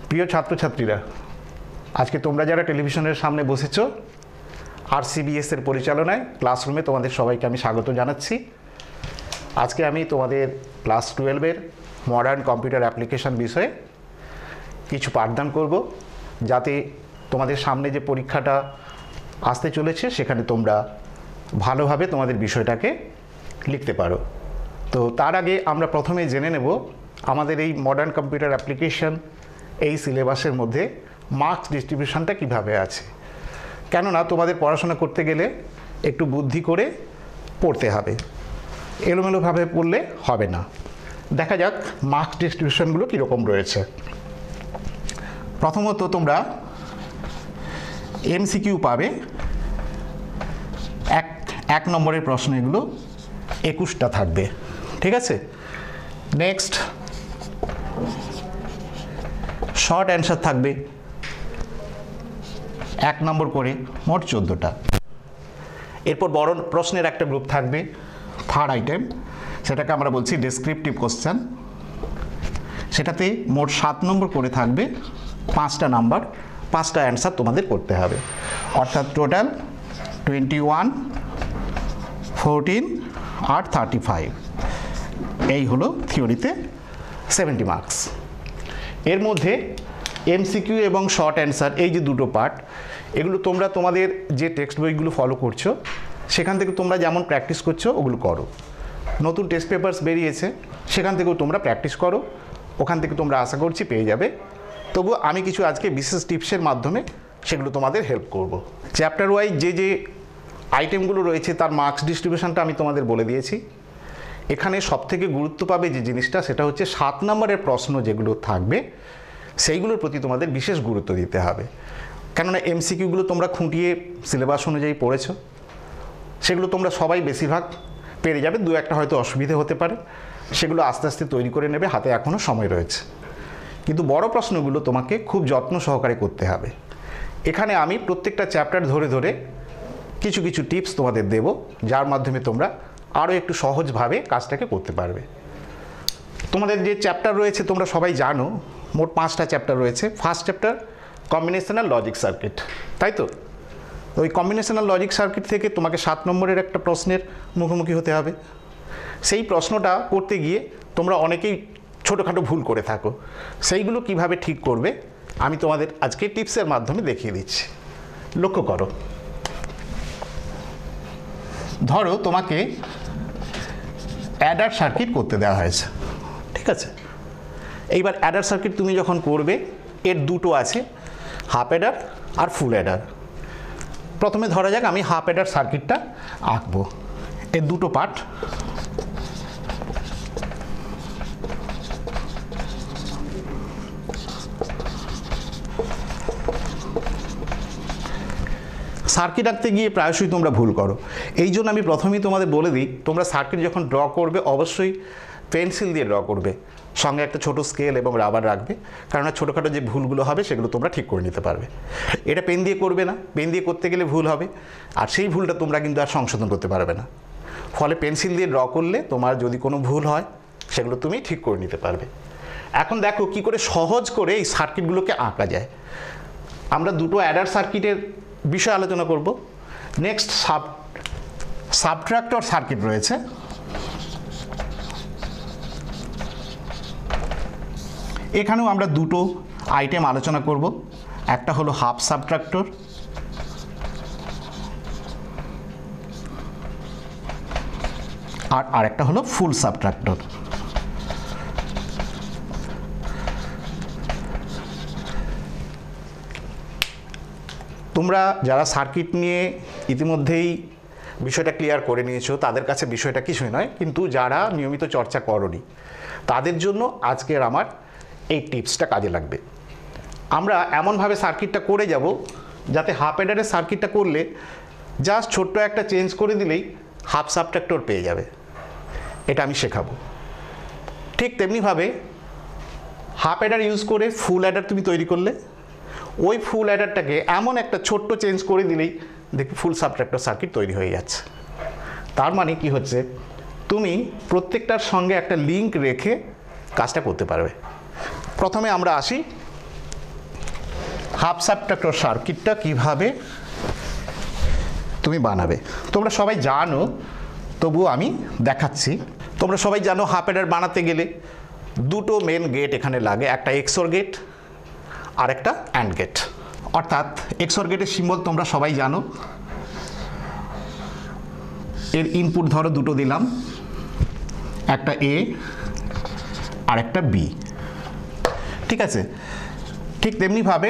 প্রিয় ছাত্রছাত্রীরা, আজকে তোমরা যারা টেলিভিশনের সামনে বসেছো, RCBS এর পরিচালনায় ক্লাসরুমে তোমাদের সবাইকে আমি স্বাগত জানাচ্ছি। আজকে আমি তোমাদের ক্লাস 12-এর মডার্ন কম্পিউটার অ্যাপ্লিকেশন বিষয়ে কিছু পাঠদান করব, যাতে তোমাদের সামনে যে পরীক্ষাটা আসতে চলেছে সেখানে তোমরা ভালোভাবে তোমাদের বিষয়টাকে লিখতে পারো। তো তার আগে আমরা প্রথমে জেনে নেব আমাদের এই মডার্ন কম্পিউটার অ্যাপ্লিকেশন এই সিলেবাসের মধ্যে মার্কস ডিস্ট্রিবিউশনটা কিভাবে আছে। কেননা তোমাদের পড়াশোনা করতে গেলে একটু বুদ্ধি করে পড়তে হবে, এলোমেলোভাবে পড়লে হবে না। দেখা যাক মার্কস ডিস্ট্রিবিউশনগুলো কীরকম রয়েছে। প্রথমত তোমরা MCQ পাবে, এক নম্বরের প্রশ্ন, এগুলো 21টা থাকবে, ঠিক আছে। নেক্সট শর্ট অ্যান্সার থাকবে 1 নম্বর করে, মোট 14টা। এরপর বড় প্রশ্নের একটা গ্রুপ থাকবে, থার্ড আইটেম, সেটাকে আমরা বলছি ডেসক্রিপটিভ কোশ্চেন। সেটাতে মোট 7 নম্বর করে থাকবে, 5টা নাম্বার, 5টা অ্যান্সার তোমাদের করতে হবে। অর্থাৎ টোটাল 21, 14 আর 35। এই হলো থিওরিতে 70 মার্কস। এর মধ্যে MCQ এবং শর্ট অ্যান্সার, এই যে দুটো পার্ট, এগুলো তোমরা তোমাদের যে টেক্সট বইগুলো ফলো করছো সেখান থেকে তোমরা যেমন প্র্যাকটিস করছো ওগুলো করো। নতুন টেস্ট পেপারস বেরিয়েছে, সেখান থেকেও তোমরা প্র্যাকটিস করো, ওখান থেকে তোমরা আশা করছি পেয়ে যাবে। তবু আমি কিছু আজকে বিশেষ টিপসের মাধ্যমে সেগুলো তোমাদের হেল্প করব। চ্যাপ্টার ওয়াইজ যে আইটেমগুলো রয়েছে তার মার্কস ডিস্ট্রিবিউশনটা আমি তোমাদের বলে দিয়েছি। এখানে সবথেকে গুরুত্ব পাবে যে জিনিসটা, সেটা হচ্ছে 7 নম্বরের প্রশ্ন যেগুলো থাকবে সেইগুলোর প্রতি তোমাদের বিশেষ গুরুত্ব দিতে হবে। কেননা MCQগুলো তোমরা খুঁটিয়ে সিলেবাস অনুযায়ী পড়েছো, সেগুলো তোমরা সবাই বেশিরভাগ পেরে যাবে। 2-1টা হয়তো অসুবিধে হতে পারে, সেগুলো আস্তে আস্তে তৈরি করে নেবে, হাতে এখনও সময় রয়েছে। কিন্তু বড় প্রশ্নগুলো তোমাকে খুব যত্ন সহকারে করতে হবে। এখানে আমি প্রত্যেকটা চ্যাপ্টার ধরে ধরে কিছু কিছু টিপস তোমাদের দেব, যার মাধ্যমে তোমরা আরও একটু সহজভাবে কাজটাকে করতে পারবে। তোমাদের যে চ্যাপ্টার রয়েছে তোমরা সবাই জানো, মোট 5টা চ্যাপ্টার রয়েছে। First chapter combinational logic circuit, তাই তো? ওই কম্বিনেশনাল লজিক সার্কিট থেকে তোমাকে 7 নম্বরের একটা প্রশ্নের মুখোমুখি হতে হবে। সেই প্রশ্নটা করতে গিয়ে তোমরা অনেকেই ছোটোখাটো ভুল করে থাকো, সেইগুলো কিভাবে ঠিক করবে আমি তোমাদের আজকে টিপসের মাধ্যমে দেখিয়ে দিচ্ছি। লক্ষ্য করো, ধরো তোমাকে অ্যাডার সার্কিট করতে দেওয়া হয়েছে, ঠিক আছে। এইবার অ্যাডার সার্কিট তুমি যখন করবে, এর দুটো আছে, হাফ অ্যাডার আর ফুল অ্যাডার। প্রথমে ধরা যাক আমি হাফ অ্যাডার সার্কিটটা আঁকবো। এর দুটো পার্ট, সার্কিট আঁকতে গিয়ে প্রায়শই তোমরা ভুল করো। এই জন্য আমি প্রথমেই তোমাদের বলে দিই, তোমরা সার্কিট যখন ড্র করবে অবশ্যই পেন্সিল দিয়ে ড্র করবে, সঙ্গে একটা ছোট স্কেল এবং রাবার রাখবে, কারণ ছোটোখাটো যে ভুলগুলো হবে সেগুলো তোমরা ঠিক করে নিতে পারবে। এটা পেন দিয়ে করবে না, পেন দিয়ে করতে গেলে ভুল হবে, আর সেই ভুলটা তোমরা কিন্তু আর সংশোধন করতে পারবে না। ফলে পেন্সিল দিয়ে ড্র করলে তোমার যদি কোনো ভুল হয় সেগুলো তুমি ঠিক করে নিতে পারবে। এখন দেখো কি করে সহজ করে এই সার্কিটগুলোকে আঁকা যায়। আমরা দুটো অ্যাডার সার্কিটের বিষয়ে আলোচনা করব। নেক্সট সাবট্রাক্টর সার্কিট রয়েছে। এখানেও আমরা দুটো আইটেম আলোচনা করব, একটা হলো হাফ সাবট্রাক্টর আর আরেকটা হলো ফুল সাবট্রাক্টর। তোমরা যারা সার্কিট নিয়ে ইতিমধ্যেই বিষয়টা ক্লিয়ার করে নিয়েছো, তাদের কাছে বিষয়টা কিছুই নয়, কিন্তু যারা নিয়মিত চর্চা করোনি তাদের জন্য আজকের আমার এই টিপসটা কাজে লাগবে। আমরা এমনভাবে সার্কিটটা করে যাব যাতে হাফ অ্যাডারের সার্কিটটা করলে জাস্ট ছোট্ট একটা চেঞ্জ করে দিলেই হাফ সাবট্রাক্টর পেয়ে যাবে। এটা আমি শেখাবো। ঠিক তেমনিভাবে হাফ অ্যাডার ইউজ করে ফুল অ্যাডার তুমি তৈরি করলে, ওই ফুল অ্যাডারটাকে এমন একটা ছোট্ট চেঞ্জ করে দিলেই দেখি ফুল সাবট্রাক্টর সার্কিট তৈরি হয়ে যাচ্ছে। তার মানে কি হচ্ছে, তুমি প্রত্যেকটার সঙ্গে একটা লিঙ্ক রেখে কাজটা করতে পারবে। প্রথমে আমরা আসি হাফ সাবট্রাক্টর সার্কিটটা কিভাবে তুমি বানাবে। তোমরা সবাই জানো, তবুও আমি দেখাচ্ছি। তোমরা সবাই জানো হাফ অ্যাডার বানাতে গেলে দুটো মেন গেট এখানে লাগে, একটা এক্সর গেট আর একটা অ্যান্ড গেট। অর্থাৎ এক্সর গেটের সিম্বল তোমরা সবাই জানো। এর ইনপুট ধরো দুটো দিলাম, একটা এ আর একটা বি, ঠিক আছে। ঠিক তেমনিভাবে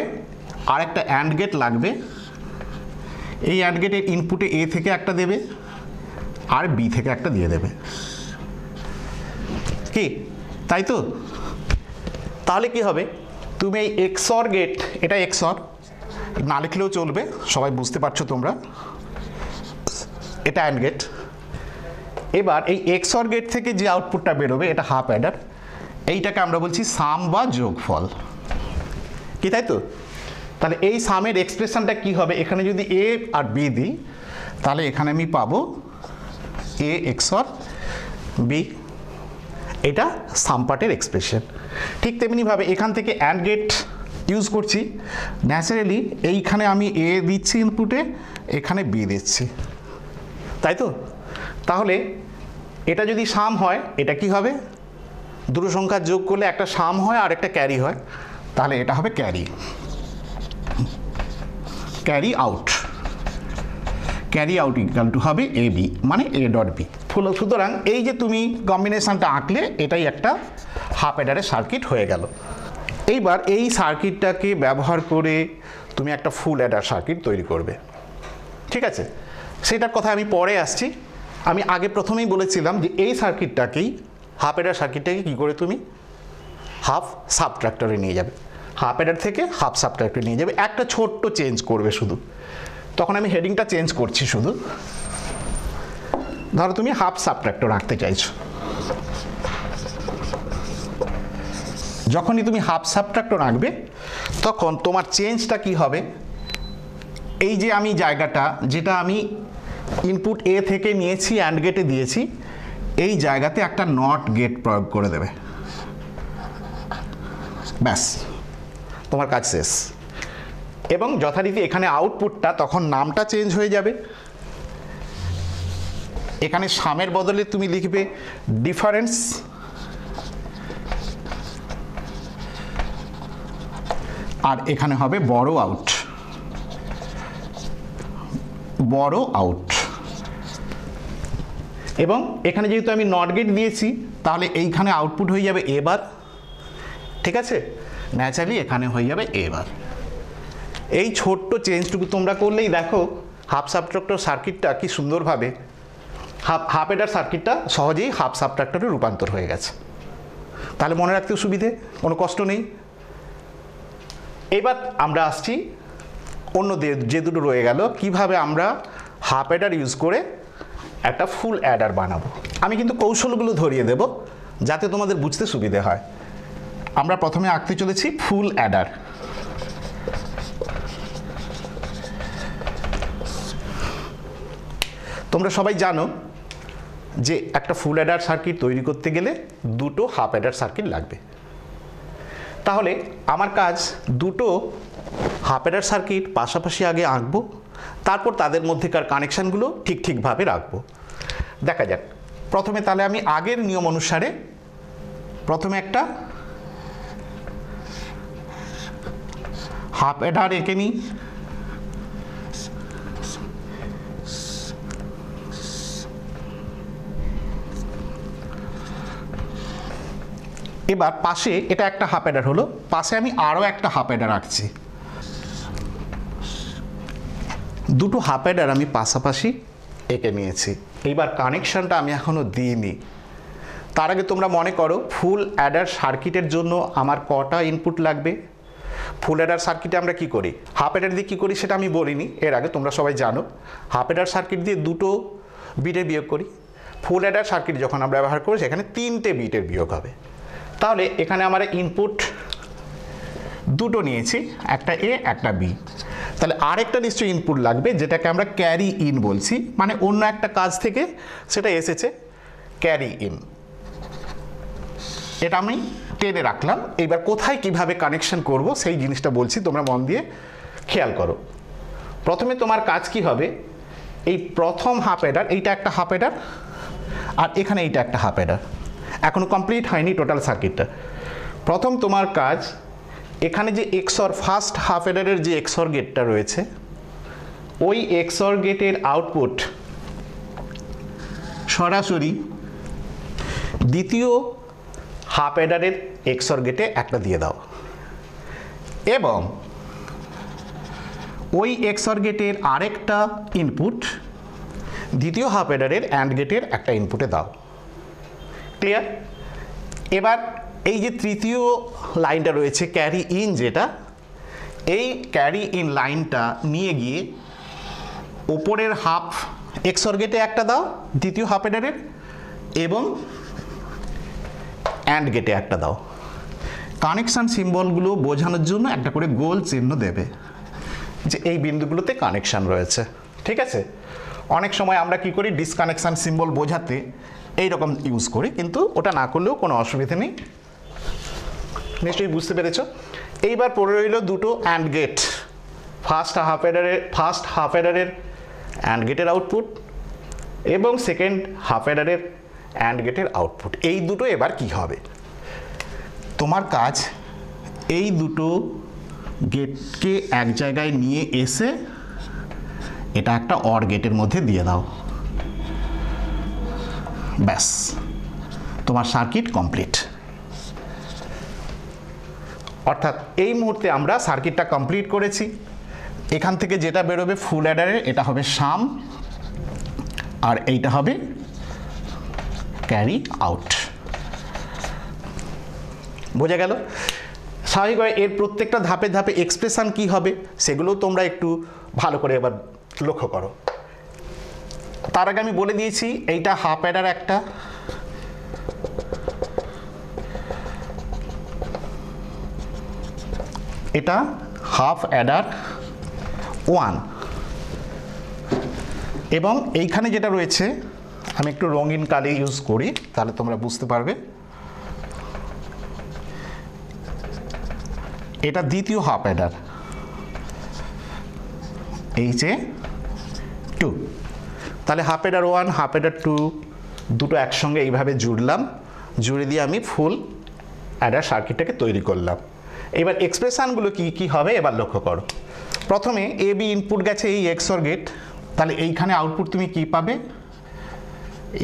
আর একটা অ্যান্ড গেট লাগবে। এই অ্যান্ড গেটের ইনপুটে এ থেকে একটা দেবে আর বি থেকে একটা দিয়ে দেবে, কি তাই তো? তাহলে কি হবে, তুমি এই এক্সর গেট, এটা এক্সর না লিখলেও চলবে, সবাই বুঝতে পারছো তোমরা, এটা অ্যান্ড গেট। এবার এই এক্সর গেট থেকে যে আউটপুটটা বেরোবে এটা হাফ অ্যাডার, এইটাকে আমরা বলছি সাম বা যোগফল, কি তাই তো? তাহলে এই সামের এক্সপ্রেশনটা কি হবে, এখানে যদি এ আর বি দিই তাহলে এখানে আমি পাবো এ এক্সর বি, এটা সাম পার্টের এক্সপ্রেশন। ঠিক তেমনিভাবে এখান থেকে অ্যান্ড গেট ইউজ করছি, ন্যাচারালি এইখানে আমি এ দিচ্ছি ইনপুটে, এখানে বি দিচ্ছি, তাই তো? তাহলে এটা যদি সাম হয় এটা কি হবে, দুটো সংখ্যা যোগ করলে একটা সাম হয় আর একটা ক্যারি হয়, তাহলে এটা হবে carry, carry out. Carry out equal two হবে এ বি, মানে এ ডট বি। সুতরাং এই যে তুমি কম্বিনেশনটা আঁকলে এটাই একটা হাফ অ্যাডারের সার্কিট হয়ে গেল। এইবার এই সার্কিটটাকে ব্যবহার করে তুমি একটা ফুল অ্যাডার সার্কিট তৈরি করবে, ঠিক আছে? সেটার কথা আমি পরে আসছি। আমি আগে প্রথমেই বলেছিলাম যে এই সার্কিটটাকেই, হাফ অ্যাডার সার্কিটটাকে কী করে তুমি হাফ সাবট্রাক্টরে নিয়ে যাবে, হাফ অ্যাডার থেকে হাফ সাবট্রাক্টরে নিয়ে যাবে, একটা ছোট্ট চেঞ্জ করবে শুধু। তখন আমি হেডিংটা চেঞ্জ করছি শুধু। ধরো তুমি হাফ সাবট্রাক্টর আঁকতে চাইছো, যখনই তুমি হাফ সাবট্রাক্টর আঁকবে তখন তোমার চেঞ্জটা কি হবে, এই যে আমি জায়গাটা যেটা আমি ইনপুট এ থেকে নিয়েছি অ্যান্ড গেটে দিয়েছি, এই জায়গাতে একটা নট গেট প্রয়োগ করে দেবে, ব্যাস তোমার কাজ শেষ। এবং যথারীতি এখানে আউটপুটটা তখন নামটা চেঞ্জ হয়ে যাবে, এখানে সামের বদলে তুমি লিখবে ডিফারেন্স, আর এখানে হবে বড় আউট, বড় আউট। এবং এখানে যেহেতু আমি নট গেট দিয়েছি তাহলে এইখানে আউটপুট হয়ে যাবে এবার, ঠিক আছে? ন্যাচারালি এখানে হয়ে যাবে এবার। এই ছোট্ট চেঞ্জটুকু তোমরা করলেই দেখো হাফ সাবট্রাক্টর সার্কিটটা কি সুন্দরভাবে, হাফ অ্যাডার সার্কিটটা সহজেই হাফ সাবট্রাক্টরে রূপান্তর হয়ে গেছে। তাহলে মনে রাখতেও সুবিধে, কোনো কষ্ট নেই। এবার আমরা আসছি অন্য যে দুটো রয়ে গেল, কিভাবে আমরা হাফ অ্যাডার ইউজ করে একটা ফুল অ্যাডার বানাবো। আমি কিন্তু কৌশলগুলো ধরিয়ে দেব যাতে তোমাদের বুঝতে সুবিধে হয়। আমরা প্রথমে আঁকতে চলেছি ফুল অ্যাডার। তোমরা সবাই জানো যে একটা ফুল অ্যাডার সার্কিট তৈরি করতে গেলে দুটো হাফ অ্যাডার সার্কিট লাগবে। তাহলে আমার কাজ দুটো হাফ অ্যাডার সার্কিট পাশাপাশি আগে আঁকবো, তারপর তাদের মধ্যেকার কানেকশানগুলো ঠিকভাবে রাখবো। দেখা যাক। প্রথমে তাহলে আমি আগের নিয়ম অনুসারে প্রথমে একটা হাফ অ্যাডার এঁকে নিই, এবার পাশে এটা একটা হাফ অ্যাডার হলো, পাশে আমি আরও একটা হাফ অ্যাডার আঁকছি। দুটো হাফ অ্যাডার আমি পাশাপাশি এঁকে নিয়েছি। এইবার কানেকশানটা আমি এখনও দিইনি। তার আগে তোমরা মনে করো ফুল অ্যাডার সার্কিটের জন্য আমার কটা ইনপুট লাগবে। ফুল অ্যাডার সার্কিটে আমরা কি করি, হাফ অ্যাডার দিয়ে কী করি সেটা আমি বলিনি এর আগে, তোমরা সবাই জানো। হাফ অ্যাডার সার্কিট দিয়ে দুটো বিটের বিয়োগ করি। ফুল অ্যাডার সার্কিট যখন আমরা ব্যবহার করি সেখানে 3টে বিটের বিয়োগ হবে। তাহলে এখানে আমার ইনপুট দুটো নিয়েছি, একটা এ একটা বি। তাহলে আরেকটা নিশ্চয়ই ইনপুট লাগবে যেটাকে আমরা ক্যারি ইন বলছি, মানে অন্য একটা কাজ থেকে সেটা এসেছে ক্যারি ইন। এটা আমি টেনে রাখলাম। এবার কোথায় কিভাবে কানেকশন করব সেই জিনিসটা বলছি, তোমরা মন দিয়ে খেয়াল করো। প্রথমে তোমার কাজ কি হবে, এই প্রথম হাফ অ্যাডার, এইটা একটা হাফ অ্যাডার আর এখানে এইটা একটা হাফ অ্যাডার, এখনো কমপ্লিট হয়নি টোটাল সার্কিটটা। প্রথম তোমার কাজ, এখানে যে এক্সর ফার্স্ট হাফ অ্যাডারের যে এক্সর গেটটা রয়েছে, ওই এক্সর গেটের আউটপুট সরাসরি দ্বিতীয় হাফ অ্যাডারের এক্সর গেটে একটা দিয়ে দাও এবং ওই এক্সর গেটের আরেকটা ইনপুট দ্বিতীয় হাফ অ্যাডারের অ্যান্ড গেটের একটা ইনপুটে দাও। ক্লিয়ার? এবার এই যে তৃতীয় লাইনটা রয়েছে ক্যারি ইন, যেটা এই ক্যারি ইন লাইনটা নিয়ে গিয়ে ওপরের হাফ এক্সর গেটে একটা দাও দ্বিতীয় হাফ অ্যাডারের এবং অ্যান্ড গেটে একটা দাও। কানেকশান সিম্বলগুলো বোঝানোর জন্য একটা করে গোল চিহ্ন দেবে যে এই বিন্দুগুলোতে কানেকশান রয়েছে। ঠিক আছে? অনেক সময় আমরা কি করি, ডিসকানেকশান সিম্বল বোঝাতে এইরকম ইউজ করি, কিন্তু ওটা না করলেও কোনো অসুবিধা নেই। নিশ্চয়ই বুঝতে পেরেছো? এইবার পড়ে রইল দুটো অ্যান্ড গেট, ফার্স্ট হাফ অ্যাডারের অ্যান্ড গেটের আউটপুট এবং সেকেন্ড হাফ অ্যাডারের অ্যান্ড গেটের আউটপুট। এই দুটো এবার কি হবে, তোমার কাজ এই দুটো গেটকে এক জায়গায় নিয়ে এসে এটা একটা অর গেটের মধ্যে দিয়ে দাও, ব্যাস তোমার সার্কিট কমপ্লিট। অর্থাৎ এই মুহূর্তে আমরা সার্কিটটা কমপ্লিট করেছি। এখান থেকে যেটা বেরোবে ফুল অ্যাডারের, এটা হবে সাম আর এইটা হবে ক্যারি আউট। বোঝা গেল? স্বাভাবিকভাবে এর প্রত্যেকটা ধাপে ধাপে এক্সপ্রেশন কি হবে সেগুলো তোমরা একটু ভালো করে এবার লক্ষ্য করো। তার আগে আমি বলে দিয়েছি এইটা হাফ অ্যাডার একটা, এটা হাফ অ্যাডার 1 এবং এইখানে যেটা রয়েছে, আমি একটু রঙিন কালি ইউজ করি তাহলে তোমরা বুঝতে পারবে, এটা দ্বিতীয় হাফ অ্যাডার এই যে 2। তাহলে হাফ অ্যাডার 1 হাফ অ্যাডার 2 দুটো একসঙ্গে এইভাবে জুড়লাম, জুড়ে দিয়ে আমি ফুল অ্যাডার সার্কিটটাকে তৈরি করলাম। এবার এক্সপ্রেশনগুলো কি কি হবে এবার লক্ষ্য করো। প্রথমে এ বি ইনপুট গেছে এই এক্সর গেট, তাহলে এইখানে আউটপুট তুমি কি পাবে,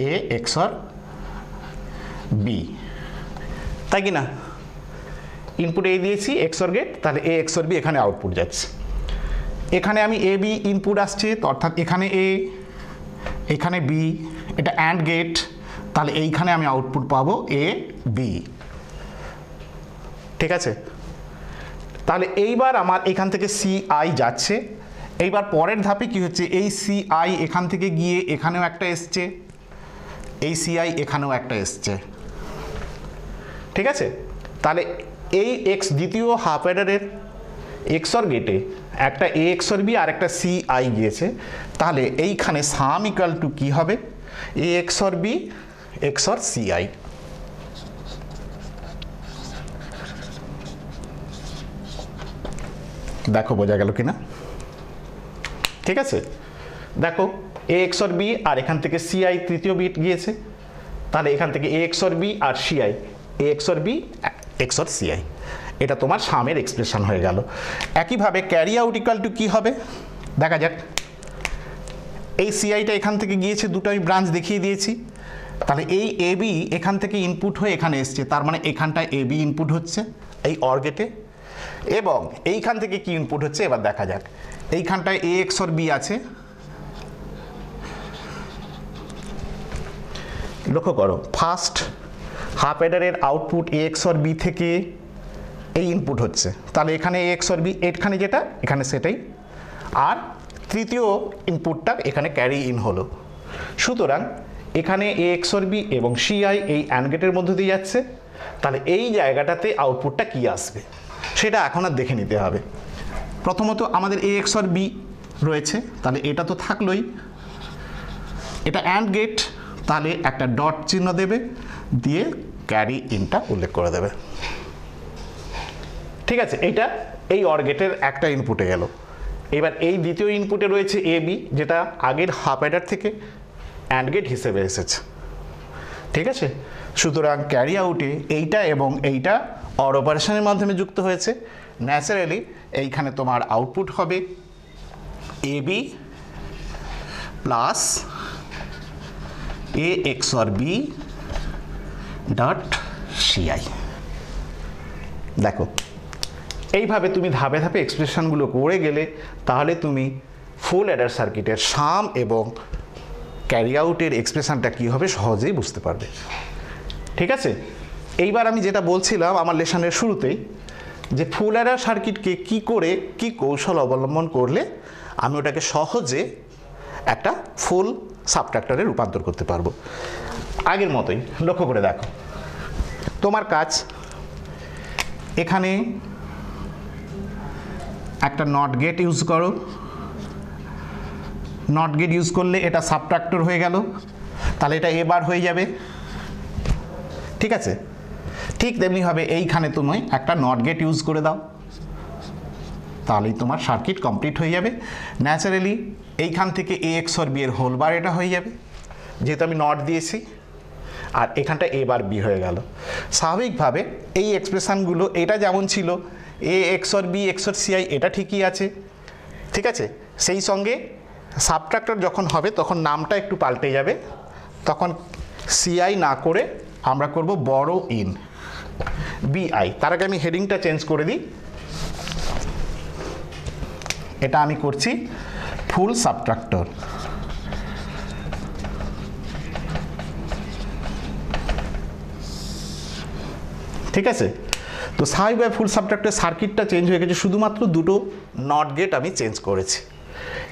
এ এক্সর বি, তাই কি না? ইনপুট এ দিয়েছি এক্সর গেট, তাহলে এ এক্সর বি এখানে আউটপুট যাচ্ছে। এখানে আমি এ বি ইনপুট আসছে, অর্থাৎ এখানে এ এখানে বি, এটা অ্যান্ড গেট, তাহলে এইখানে আমি আউটপুট পাবো এ বি। ঠিক আছে? তাহলে এইবার আমার এখান থেকে সি আই যাচ্ছে। এইবার পরের ধাপে কি হচ্ছে, এই সি আই এখান থেকে গিয়ে এখানেও একটা এসছে, এই সি আই এখানেও একটা এসছে। ঠিক আছে? তাহলে এই এক্স দ্বিতীয় হাফ অ্যাডারের এক্সর গেটে একটা এ এক্সর বি আর একটা সি আই গিয়েছে, তাহলে এইখানে সাম ইকুয়াল টু কী হবে, A XOR B XOR C I. দেখো বোঝা গেল কিনা? ঠিক আছে? দেখো এ এক্সর বি আর এখান থেকে সি আই তৃতীয় বিট গিয়েছে, তাহলে এখান থেকে এ এক্সর বি আর C I, A XOR B XOR C I, এটা তোমার সামের এক্সপ্রেশন হয়ে গেল। একইভাবে ক্যারি আউট ইকুয়াল টু কী হবে দেখা যাক। এই সিআইটা এখান থেকে গিয়েছে, দুটো আমি ব্রাঞ্চ দেখিয়ে দিয়েছি, তাহলে এই এ বি এখান থেকে ইনপুট হয়ে এখানে এসছে, তার মানে এখানটায় এ বি ইনপুট হচ্ছে এই অর গেটে, এবং এইখান থেকে কি ইনপুট হচ্ছে এবার দেখা যাক। এইখানটায় এ এক্সর বি আছে, লক্ষ্য করো ফার্স্ট হাফ অ্যাডারের আউটপুট এ এক্সর বি থেকে এই ইনপুট হচ্ছে, তাহলে এখানে এ এক্সর বি এখানে যেটা এখানে সেটাই, আর তৃতীয় ইনপুটটা এখানে ক্যারি ইন হলো। সুতরাং এখানে এ এক্সর বি এবং সিআই এই অ্যান্ড গেটের মধ্যে দিয়ে যাচ্ছে, তাহলে এই জায়গাটাতে আউটপুটটা কি আসবে সেটা এখন আর দেখে নিতে হবে। প্রথমত আমাদের এ এক্সর বি রয়েছে, তাহলে এটা তো থাকলোই, এটা অ্যান্ড গেট, তাহলে একটা ডট চিহ্ন দেবে, দিয়ে ক্যারি ইনটা উল্লেখ করে দেবে। ঠিক আছে, এইটা এই অর গেটের একটা ইনপুটে গেল। এবার এই দ্বিতীয় ইনপুটে রয়েছে এ বি, যেটা আগের হাফ অ্যাডার থেকে অ্যান্ড গেট হিসেবে এসেছে। ঠিক আছে, সুতরাং ক্যারি আউটে এইটা এবং এইটা অর অপারেশনের মাধ্যমে যুক্ত হয়েছে। ন্যাচারালি এইখানে তোমার আউটপুট হবে A B plus A XOR B dot CI. দেখো, এইভাবে তুমি ধাপে ধাপে এক্সপ্রেশনগুলো করে গেলে তাহলে তুমি ফুল অ্যাডার সার্কিটের সাম এবং ক্যারি আউটের এক্সপ্রেশনটা কী হবে সহজেই বুঝতে পারবে। ঠিক আছে, এইবার আমি যেটা বলছিলাম আমার লেসনের শুরুতেই, যে ফুল অ্যাডার সার্কিটকে কী করে কী কৌশল অবলম্বন করলে আমি ওটাকে সহজে একটা ফুল সাবট্রাক্টরে রূপান্তর করতে পারবো। আগের মতোই লক্ষ্য করে দেখো, তোমার কাজ এখানে একটা নট গেট ইউজ করো। নট গেট ইউজ করলে এটা সাবট্রাক্টর হয়ে গেল, তাহলে এটা এবার হয়ে যাবে। ঠিক আছে, ঠিক তেমনিভাবে এইখানে তুমি একটা নট গেট ইউজ করে দাও, তাহলেই তোমার সার্কিট কমপ্লিট হয়ে যাবে। ন্যাচারালি এইখান থেকে এ এক্সর বি এর হোল বার এটা হয়ে যাবে, যেহেতু আমি নট দিয়েছি, আর এখানটা এ বার বি হয়ে গেল। স্বাভাবিকভাবে এই এক্সপ্রেশনগুলো এটা যেমন ছিল এ এক্সর বি এক্সর সিআই, এটা ঠিকই আছে। ঠিক আছে, সেই সঙ্গে সাবট্রাক্টর যখন হবে তখন নামটা একটু পাল্টে যাবে, তখন সিআই না করে আমরা করব বড় ইন বিআই। তার আগে আমি হেডিংটা চেঞ্জ করে দিই, এটা আমি করছি ফুল সাবট্রাক্টর। ঠিক আছে, তো স্বাভাবিকভাবে ফুল সাবট্রাক্টরের সার্কিটটা চেঞ্জ হয়ে গেছে, শুধুমাত্র দুটো নট গেট আমি চেঞ্জ করেছি,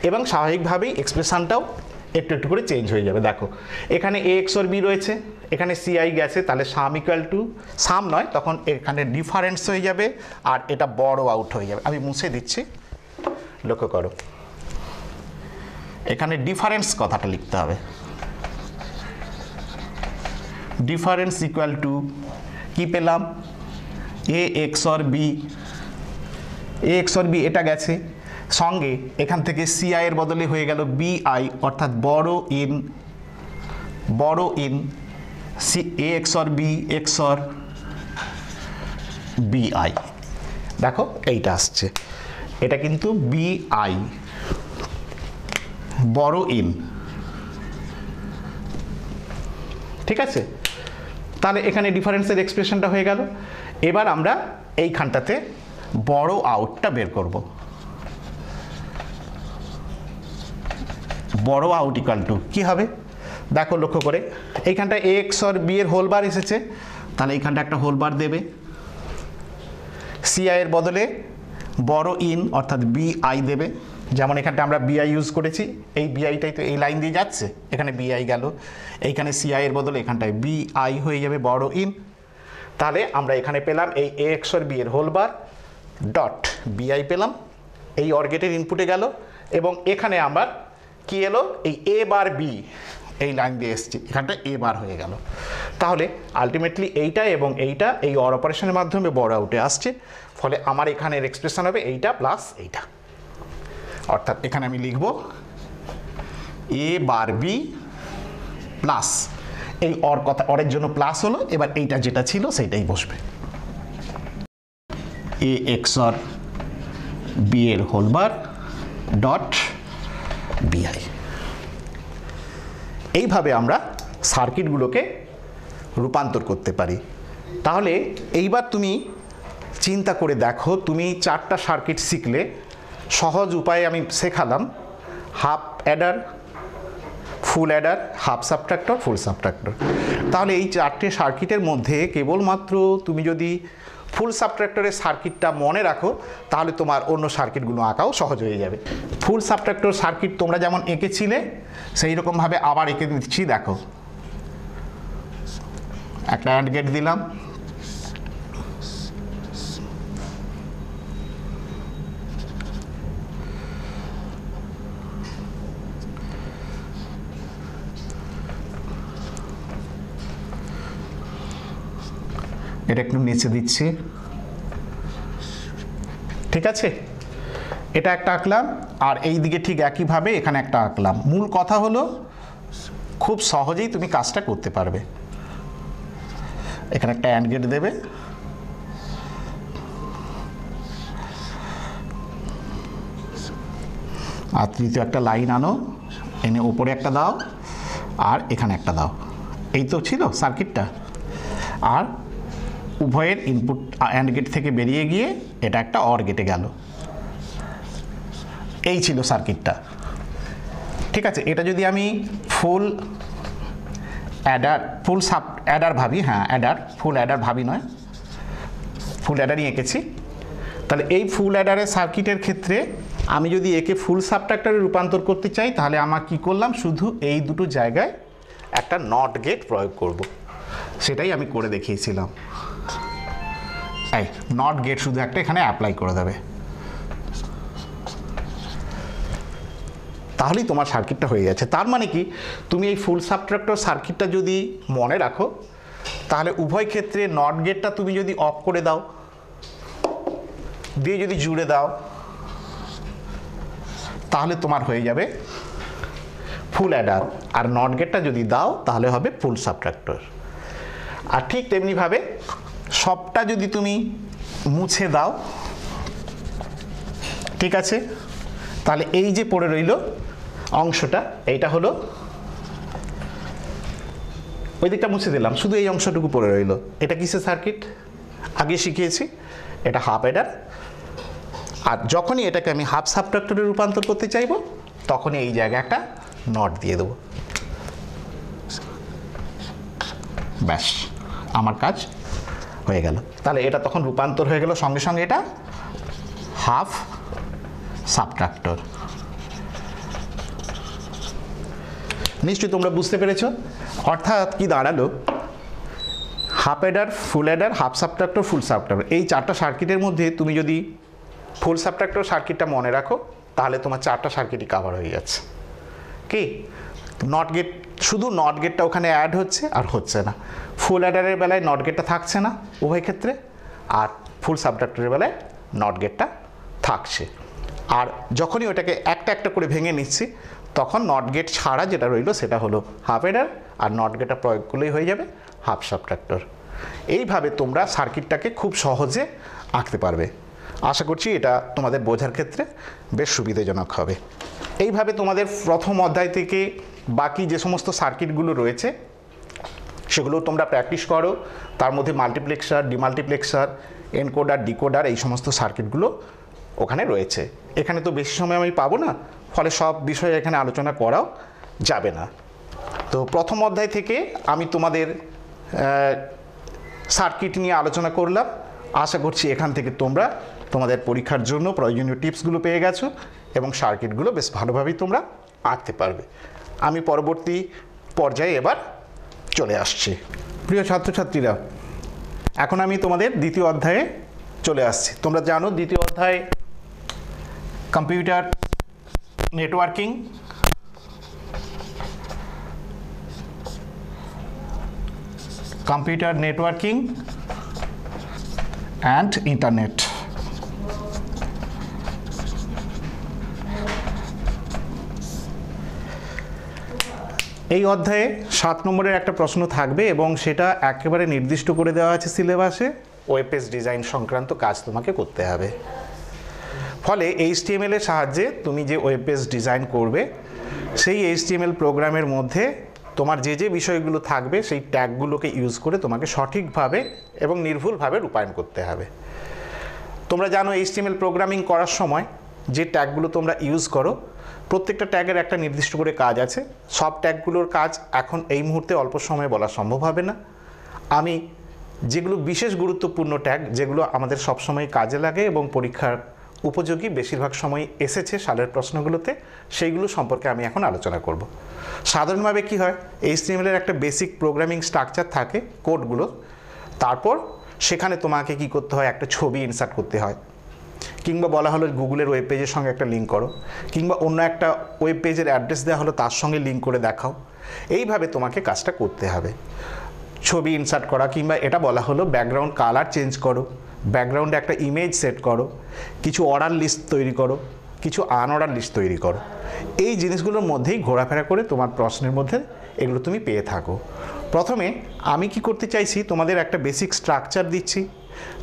এবং স্বাভাবিকভাবেই এক্সপ্রেশনটাও একটু একটু করে চেঞ্জ হয়ে যাবে। দেখো, এখানে এ এক্সর বি রয়েছে, এখানে সিআই গেছে, তাহলে সাম ইকুয়াল টু সাম নয়, তখন এখানে ডিফারেন্স হয়ে যাবে আর এটা বড় আউট হয়ে যাবে। আমি মুছে দিচ্ছি, লক্ষ্য করো, এখানে ডিফারেন্স কথাটা লিখতে হবে। ডিফারেন্স ইকুয়াল টু কি পেলাম, এ এক্সর বি, এ এক্সর বি এটা গেছে, সঙ্গে এখান থেকে সিআই এর বদলে হয়ে গেল বিআই, অর্থাৎ বড় in C A XOR B XOR BI. দেখো এইটা আসছে, এটা কিন্তু বিআই বড় ইন। ঠিক আছে, তাহলে এখানে ডিফারেন্সের এক্সপ্রেশনটা হয়ে গেল। এবার আমরা এইখানটাতে বড় আউটটা বের করব। বড় আউট ইকুয়াল টু কী হবে, দেখো লক্ষ্য করে, এইখানটা এ এক্সর বি এর হোল বার এসেছে, তাহলে এইখানটা একটা হোল বার দেবে। সিআই এর বদলে বড় ইন অর্থাৎ বিআই দেবে, যেমন এখানটা আমরা বিআই ইউজ করেছি, এই বিআইটাই তো এই লাইন দিয়ে যাচ্ছে, এখানে বিআই গেল, এইখানে সিআই এর বদলে এখানটায় বিআই হয়ে যাবে বড় ইন। তাহলে আমরা এখানে পেলাম এই এ এক্সর বি এর হোল বার ডট বিআই পেলাম, এই অর গেটের ইনপুটে গেল, এবং এখানে আমার কি এলো, এই এ বার বি এই লাইন দিয়ে এসছে, এখানটা এ বার হয়ে গেল। তাহলে আলটিমেটলি এইটা এবং এইটা এই অর অপারেশনের মাধ্যমে বড় আউটে আসছে, ফলে আমার এখানের এক্সপ্রেশন হবে এইটা প্লাস এইটা, অর্থাৎ এখানে আমি লিখব এ বার বি প্লাস এই অর কথা, অরের জন্য প্লাস হলো, এবার এইটা যেটা ছিল সেইটাই বসবে, এ এক্সর বি এর হোল বার ডট বিআই। এইভাবে আমরা সার্কিটগুলোকে রূপান্তর করতে পারি। তাহলে এইবার তুমি চিন্তা করে দেখো, তুমি 4টা সার্কিট শিখলে, সহজ উপায়ে আমি শেখালাম half adder, full adder, half subtractor, full subtractor. তাহলে এই 4টে সার্কিটের মধ্যে কেবলমাত্র তুমি যদি ফুল সাবট্রাক্টরের সার্কিটটা মনে রাখো, তাহলে তোমার অন্য সার্কিটগুলো আঁকাও সহজ হয়ে যাবে। ফুল সাবট্রাক্টর সার্কিট তোমরা যেমন এঁকেছিলে সেই রকমভাবে আবার এঁকে দিচ্ছি। দেখো, একটা অ্যান্ড গেট দিলাম, এটা একটু নিচে দিচ্ছি, ঠিক আছে, এটা একটা আঁকলাম, আর এই দিকে ঠিক একইভাবে এখানে একটা আঁকলাম। মূল কথা হলো খুব সহজেই তুমি কাজটা করতে পারবে। এখানে একটা অ্যান্ড গেট দেবে, আর তৃতীয় একটা লাইন আনো, এনে ওপরে একটা দাও, আর এখানে একটা দাও। এই তো ছিল সার্কিটটা। আর উভয়ের ইনপুট অ্যান্ড গেট থেকে বেরিয়ে গিয়ে এটা একটা অর গেটে গেল। এই ছিল সার্কিটটা। ঠিক আছে, এটা যদি আমি ফুল অ্যাডার, ফুল সাব অ্যাডার ভাবি, হ্যাঁ অ্যাডার, ফুল অ্যাডার ভাবি নয়, ফুল অ্যাডারই এঁকেছি, তাহলে এই ফুল অ্যাডারের সার্কিটের ক্ষেত্রে আমি যদি একে ফুল সাবট্রাক্টরে রূপান্তর করতে চাই, তাহলে আমার কি করলাম, শুধু এই দুটো জায়গায় একটা নট গেট প্রয়োগ করব। সেটাই আমি করে দেখিয়েছিলাম। এই নট গেট শুধু একটা এখানে অ্যাপ্লাই করে দেবে, তাহলেই তোমার সার্কিটটা হয়ে যাচ্ছে। তার মানে কি, তুমি এই ফুল সাবট্রাক্টর সার্কিটটা যদি মনে রাখো, তাহলে উভয় ক্ষেত্রে নট গেটটা তুমি যদি অফ করে দাও, দিয়ে যদি জুড়ে দাও, তাহলে তোমার হয়ে যাবে ফুল অ্যাডার। আর নট গেটটা যদি দাও তাহলে হবে ফুল সাবট্রাক্টর। আর ঠিক তেমনিভাবে সবটা যদি তুমি মুছে দাও, ঠিক আছে, তাহলে এই যে পড়ে রইল অংশটা, এইটা হলো, ওই দিকটা মুছে দিলাম, শুধু এই অংশটুকু পড়ে রইল। এটা কিসের সার্কিট আগে শিখিয়েছি, এটা হাফ অ্যাডার। আর যখনই এটাকে আমি হাফ সাবট্রাক্টরে রূপান্তর করতে চাইব, তখনই এই জায়গায় একটা নট দিয়ে দেবো। ব্যাস, আমার কাজ হয়ে গেল। তাহলে এটা তখন রূপান্তর হয়ে গেল, সঙ্গে সঙ্গে এটা হাফ সাবট্রাক্টর। নিশ্চয়ই তোমরা বুঝতে পেরেছো। অর্থাৎ কি দাঁড়ালো, half adder, full adder, half subtractor, full subtractor, এই চারটা সার্কিটের মধ্যে তুমি যদি ফুল সাবট্রাক্টর সার্কিটটা মনে রাখো, তাহলে তোমার চারটা সার্কিটই কাভার হয়ে যাচ্ছে। কি নট গেট, শুধু নট গেটটা ওখানে অ্যাড হচ্ছে আর হচ্ছে না। ফুল অ্যাডারের বেলায় নট গেটটা থাকছে না উভয় ক্ষেত্রে, আর ফুল সাবট্রাক্টরের বেলায় নট গেটটা থাকছে। আর যখনই ওটাকে একটা একটা করে ভেঙে নিচ্ছি, তখন নট গেট ছাড়া যেটা রইল সেটা হলো হাফ অ্যাডার, আর নট গেটটা প্রয়োগ করলেই হয়ে যাবে হাফ সাবট্রাক্টর। এইভাবে তোমরা সার্কিটটাকে খুব সহজে আঁকতে পারবে। আশা করছি এটা তোমাদের বোঝার ক্ষেত্রে বেশ সুবিধাজনক হবে। এইভাবে তোমাদের প্রথম অধ্যায় থেকে বাকি যে সমস্ত সার্কিটগুলো রয়েছে সেগুলো তোমরা প্র্যাকটিস করো। তার মধ্যে মাল্টিপ্লেক্সার, ডিমাল্টিপ্লেক্সার, এনকোডার, ডিকোডার, এই সমস্ত সার্কিটগুলো ওখানে রয়েছে। এখানে তো বেশি সময় আমি পাবো না, ফলে সব বিষয়ে এখানে আলোচনা করাও যাবে না। তো প্রথম অধ্যায় থেকে আমি তোমাদের সার্কিট নিয়ে আলোচনা করলাম। আশা করছি এখান থেকে তোমরা তোমাদের পরীক্ষার জন্য প্রয়োজনীয় টিপসগুলো পেয়ে গেছো এবং সার্কিটগুলো বেশ ভালোভাবেই তোমরা আঁকতে পারবে। আমি পরবর্তী পর্যায়ে এবার চলে আসছি। প্রিয় ছাত্রছাত্রীরা, এখন আমি তোমাদের দ্বিতীয় অধ্যায়ে চলে আসছি। তোমরা জানো দ্বিতীয় অধ্যায় computer networking, computer networking and internet. এই অধ্যায়ে 7 নম্বরের একটা প্রশ্ন থাকবে এবং সেটা একেবারে নির্দিষ্ট করে দেওয়া আছে সিলেবাসে। ওয়েব পেজ ডিজাইন সংক্রান্ত কাজ তোমাকে করতে হবে। ফলে HTML এর সাহায্যে তুমি যে ওয়েব পেজ ডিজাইন করবে, সেই HTML প্রোগ্রামের মধ্যে তোমার যে যে বিষয়গুলো থাকবে সেই ট্যাগগুলোকে ইউজ করে তোমাকে সঠিকভাবে এবং নির্ভুলভাবে রূপায়ণ করতে হবে। তোমরা জানো HTML প্রোগ্রামিং করার সময় যে ট্যাগগুলো তোমরা ইউজ করো, প্রত্যেকটা ট্যাগের একটা নির্দিষ্ট করে কাজ আছে। সব ট্যাগগুলোর কাজ এখন এই মুহূর্তে অল্প সময়ে বলা সম্ভব হবে না। আমি যেগুলো বিশেষ গুরুত্বপূর্ণ ট্যাগ, যেগুলো আমাদের সবসময় কাজে লাগে এবং পরীক্ষার উপযোগী বেশিরভাগ সময় এসেছে সালের প্রশ্নগুলোতে, সেইগুলো সম্পর্কে আমি এখন আলোচনা করব। সাধারণভাবে কি হয়, HTML এর একটা বেসিক প্রোগ্রামিং স্ট্রাকচার থাকে কোডগুলো, তারপর সেখানে তোমাকে কি করতে হয়, একটা ছবি ইনসার্ট করতে হয়, কিংবা বলা হলো গুগলের ওয়েব পেজের সঙ্গে একটা লিঙ্ক করো, কিংবা অন্য একটা ওয়েব পেজের অ্যাড্রেস দেওয়া হলো তার সঙ্গে লিঙ্ক করে দেখাও। এইভাবে তোমাকে কাজটা করতে হবে। ছবি ইনসার্ট করা, কিংবা এটা বলা হলো ব্যাকগ্রাউন্ড কালার চেঞ্জ করো, ব্যাকগ্রাউন্ডে একটা ইমেজ সেট করো, কিছু অর্ডার লিস্ট তৈরি করো, কিছু আনঅর্ডার লিস্ট তৈরি করো। এই জিনিসগুলোর মধ্যেই ঘোরাফেরা করে তোমার প্রশ্নের মধ্যে এগুলো তুমি পেয়ে থাকো। প্রথমে আমি কি করতে চাইছি, তোমাদের একটা বেসিক স্ট্রাকচার দিচ্ছি,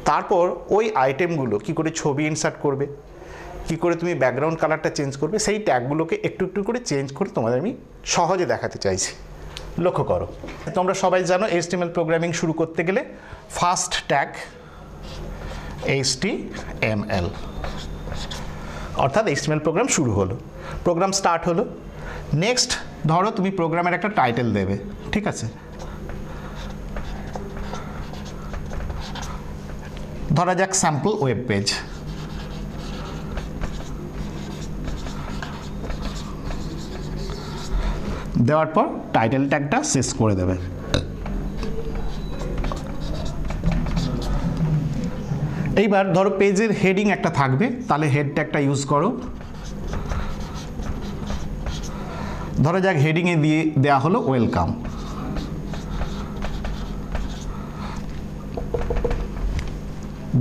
তারপর ওই আইটেমগুলো কি করে ছবি ইনসার্ট করবে, কি করে তুমি ব্যাকগ্রাউন্ড কালারটা চেঞ্জ করবে, সেই ট্যাগগুলোকে একটু একটু করে চেঞ্জ করে তোমাদের আমি সহজে দেখাতে চাইছি। লক্ষ্য করো, তোমরা সবাই জানো HTML প্রোগ্রামিং শুরু করতে গেলে ফার্স্ট ট্যাগ HTML, অর্থাৎ HTML প্রোগ্রাম শুরু হলো, প্রোগ্রাম স্টার্ট হলো। নেক্সট ধরো তুমি প্রোগ্রামের একটা টাইটেল দেবে, ঠিক আছে, ধরা যাক স্যাম্পল ওয়েব পেজ। দেওয়ার পর টাইটেল ট্যাগটা শেষ করে দেবে। এইবার ধরো পেজের হেডিং একটা থাকবে, তাহলে হেড ট্যাগটা ইউজ করো। ধরো যাক হেডিংয়ে দিয়ে দেওয়া হলো ওয়েলকাম,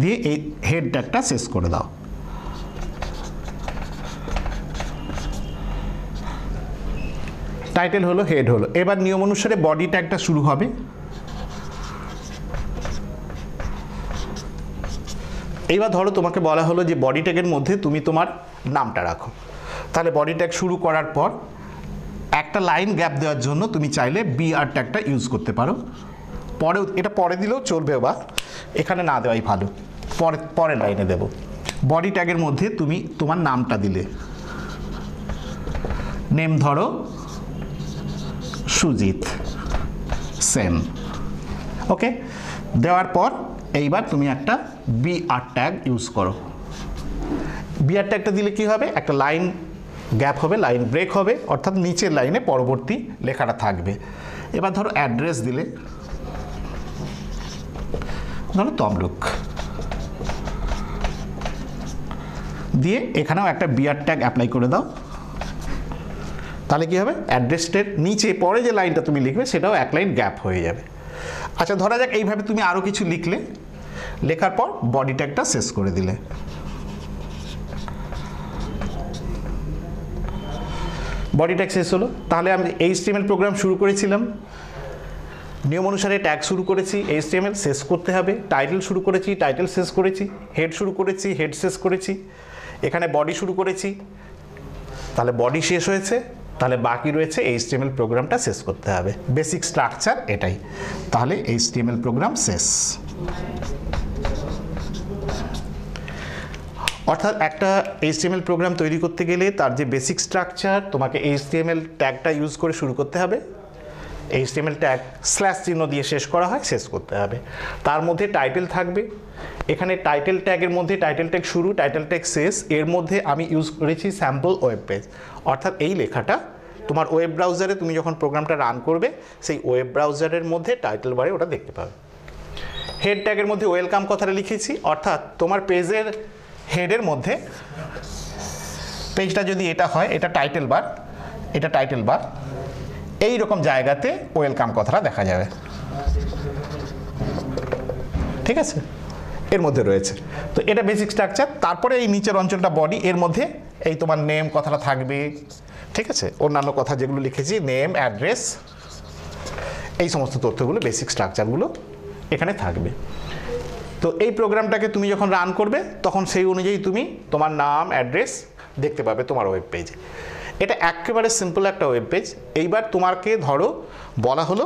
দিয়ে এই হেড ট্যাগটা শেষ করে দাও। টাইটেল হলো, হেড হলো। এবার নিয়ম অনুসারে বডি ট্যাগটা শুরু হবে। এইবার ধরো তোমাকে বলা হলো যে বডি ট্যাগের মধ্যে তুমি তোমার নামটা রাখো, তাহলে বডি ট্যাগ শুরু করার পর একটা লাইন গ্যাপ দেওয়ার জন্য তুমি চাইলে BR ট্যাগটা ইউজ করতে পারো। পরেও এটা পরে দিলেও চলবে, বা এখানে না দেওয়াই ভালো, পরের লাইনে দেব। বডি ট্যাগের মধ্যে তুমি তোমার নামটা দিলে, নেম ধরো সুজিত সেন, ওকে। দেওয়ার পর এইবার তুমি একটা BR ট্যাগ ইউজ করো। BR ট্যাগটা দিলে কি হবে, একটা লাইন গ্যাপ হবে, লাইন ব্রেক হবে, অর্থাৎ নিচের লাইনে পরবর্তী লেখাটা থাকবে। এবার ধরো অ্যাড্রেস দিলে, ধরো তমলুক, দিয়ে এখানেও একটা BR ট্যাগ অ্যাপ্লাই করে দাও। তাহলে কি হবে, অ্যাড্রেসটার নিচে পরে যে লাইনটা তুমি লিখবে সেটাও এক লাইন গ্যাপ হয়ে যাবে। আচ্ছা, ধরা যাক এইভাবে তুমি আরও কিছু লিখলে, লেখার পর বডি ট্যাগটা শেষ করে দিলে। বডি ট্যাগ শেষ হলো। তাহলে আমি HTML প্রোগ্রাম শুরু করেছিলাম, নিয়ম অনুসারে ট্যাগ শুরু করেছি, HTML শেষ করতে হবে। টাইটেল শুরু করেছি, টাইটেল শেষ করেছি। হেড শুরু করেছি, হেড শেষ করেছি। এখানে বডি শুরু করেছি, তাহলে বডি শেষ হয়েছে, তাহলে বাকি রয়েছে HTML প্রোগ্রামটা শেষ করতে হবে। বেসিক স্ট্রাকচার এটাই। তাহলে HTML প্রোগ্রাম শেষ। অর্থাৎ একটা HTML প্রোগ্রাম তৈরি করতে গেলে তার যে বেসিক স্ট্রাকচার, তোমাকে HTML ট্যাগটা ইউজ করে শুরু করতে হবে। HTML ট্যাগ স্ল্যাশ চিহ্ন দিয়ে শেষ করা হয়, শেষ করতে হবে। তার মধ্যে টাইটেল থাকবে। এখানে টাইটেল ট্যাগের মধ্যে টাইটেল ট্যাগ শুরু, টাইটেল ট্যাগ শেষ। এর মধ্যে আমি ইউজ করেছি স্যাম্পল ওয়েব পেজ, অর্থাৎ এই লেখাটা তোমার ওয়েব ব্রাউজারে তুমি যখন প্রোগ্রামটা রান করবে, সেই ওয়েব ব্রাউজারের মধ্যে টাইটেল বারে ওটা দেখতে পাবে। হেড ট্যাগের মধ্যে ওয়েলকাম কথাটা লিখেছি, অর্থাৎ তোমার পেজের হেডের মধ্যে, পেজটা যদি এটা হয়, এটা টাইটেল বার, এটা টাইটেল বার, এই রকম জায়গাতে ওয়েলকাম কথাটা দেখা যাবে, ঠিক আছে, এর মধ্যে রয়েছে। তো এটা বেসিক স্ট্রাকচার। তারপরে এই নিচের অঞ্চলটা বডি, এর মধ্যে এই তোমার নেম কথাটা থাকবে, ঠিক আছে, অন্যান্য কথা যেগুলো লিখেছি, নেম, অ্যাড্রেস, এই সমস্ত তথ্যগুলো, বেসিক স্ট্রাকচারগুলো এখানে থাকবে। তো এই প্রোগ্রামটাকে তুমি যখন রান করবে, তখন সেই অনুযায়ী তুমি তোমার নাম, অ্যাড্রেস দেখতে পাবে তোমার ওয়েব পেজে। এটা একেবারে সিম্পল একটা ওয়েব পেজ। এইবার তোমাকে ধরো বলা হলো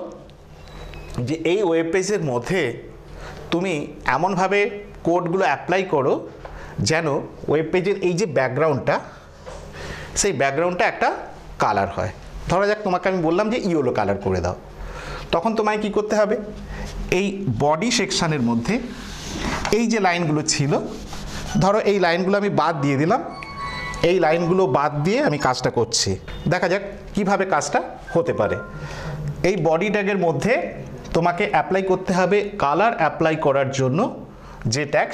যে এই ওয়েব পেজের মধ্যে তুমি এমনভাবে কোডগুলো অ্যাপ্লাই করো যেন ওয়েব পেজের এই যে ব্যাকগ্রাউন্ডটা, সেই ব্যাকগ্রাউন্ডটা একটা কালার হয়। ধরা যাক তোমাকে আমি বললাম যে ইয়েলো কালার করে দাও, তখন তোমায় কি করতে হবে, এই বডি সেকশানের মধ্যে এই যে লাইনগুলো ছিল, ধরো এই লাইনগুলো আমি বাদ দিয়ে দিলাম, এই লাইনগুলো বাদ দিয়ে আমি কাজটা করছি। দেখা যাক কিভাবে কাজটা হতে পারে। এই বডি ট্যাগের মধ্যে তোমাকে অ্যাপ্লাই করতে হবে কালার অ্যাপ্লাই করার জন্য যে ট্যাগ,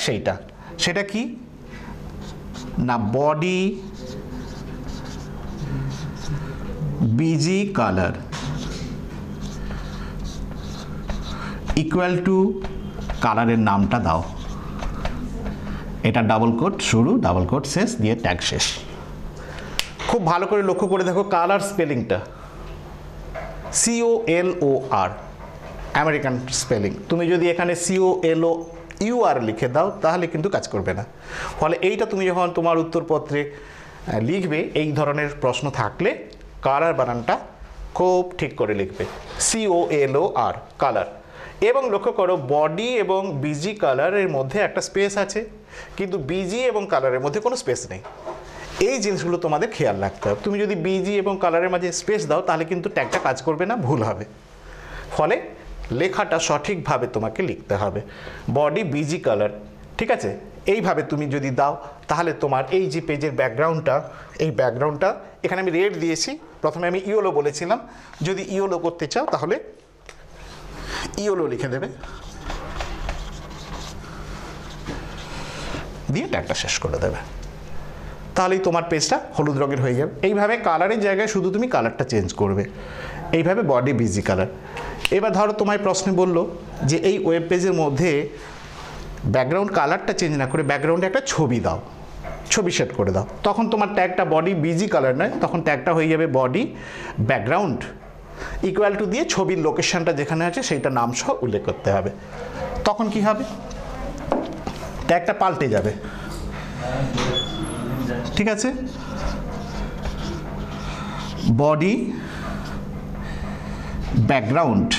সেটা কি না, body busy colour equal to কালারের নামটা দাও। এটা ডাবল কোট শুরু, ডাবল কোট শেষ, দিয়ে ট্যাগ শেষ। খুব ভালো করে লক্ষ্য করে দেখো কালার স্পেলিংটা COLOR, আমেরিকান স্পেলিং। তুমি যদি এখানে COLOUR লিখে দাও তাহলে কিন্তু কাজ করবে না। ফলে এইটা তুমি যখন তোমার উত্তরপত্রে লিখবে, এই ধরনের প্রশ্ন থাকলে কালার বানানটা খুব ঠিক করে লিখবে, COLOR, কালার। এবং লক্ষ্য করো বডি এবং বিজি কালারের মধ্যে একটা স্পেস আছে, কিন্তু বিজি এবং কালারের মধ্যে কোনো স্পেস নেই। এই জিনিসগুলো তোমাদের খেয়াল রাখতে হবে। তুমি যদি বিজি এবং কালারের মাঝে স্পেস দাও তাহলে কিন্তু ট্যাগটা কাজ করবে না, ভুল হবে। ফলে লেখাটা সঠিকভাবে তোমাকে লিখতে হবে, বডি বিজি কালার, ঠিক আছে? এইভাবে তুমি যদি দাও তাহলে তোমার এই যে পেজের ব্যাকগ্রাউন্ডটা, এই ব্যাকগ্রাউন্ডটা এখানে আমি রেড দিয়েছি, প্রথমে আমি ইয়েলো বলেছিলাম, যদি ইয়েলো করতে চাও তাহলে ইয়েলো লিখে দেবে, দিয়ে ট্যাগটা শেষ করে দেবে, তাহলেই তোমার পেজটা হলুদ রঙের হয়ে যাবে। এইভাবে কালারের জায়গায় শুধু তুমি কালারটা চেঞ্জ করবে, এইভাবে বডি বিজি কালার। এবার ধরো তোমায় প্রশ্নে বললো যে এই ওয়েব পেজের মধ্যে ব্যাকগ্রাউন্ড কালারটা চেঞ্জ না করে ব্যাকগ্রাউন্ডে একটা ছবি দাও, ছবি সেট করে দাও, তখন তোমার ট্যাগটা বডি বিজি কালার নয়, তখন ট্যাগটা হয়ে যাবে বডি ব্যাকগ্রাউন্ড ইকুয়াল টু দিয়ে ছবির লোকেশনটা যেখানে আছে সেইটা নাম সহ উল্লেখ করতে হবে। তখন কি হবে, ট্যাগটা পাল্টে যাবে, ঠিক আছে? বডি ব্যাকগ্রাউন্ড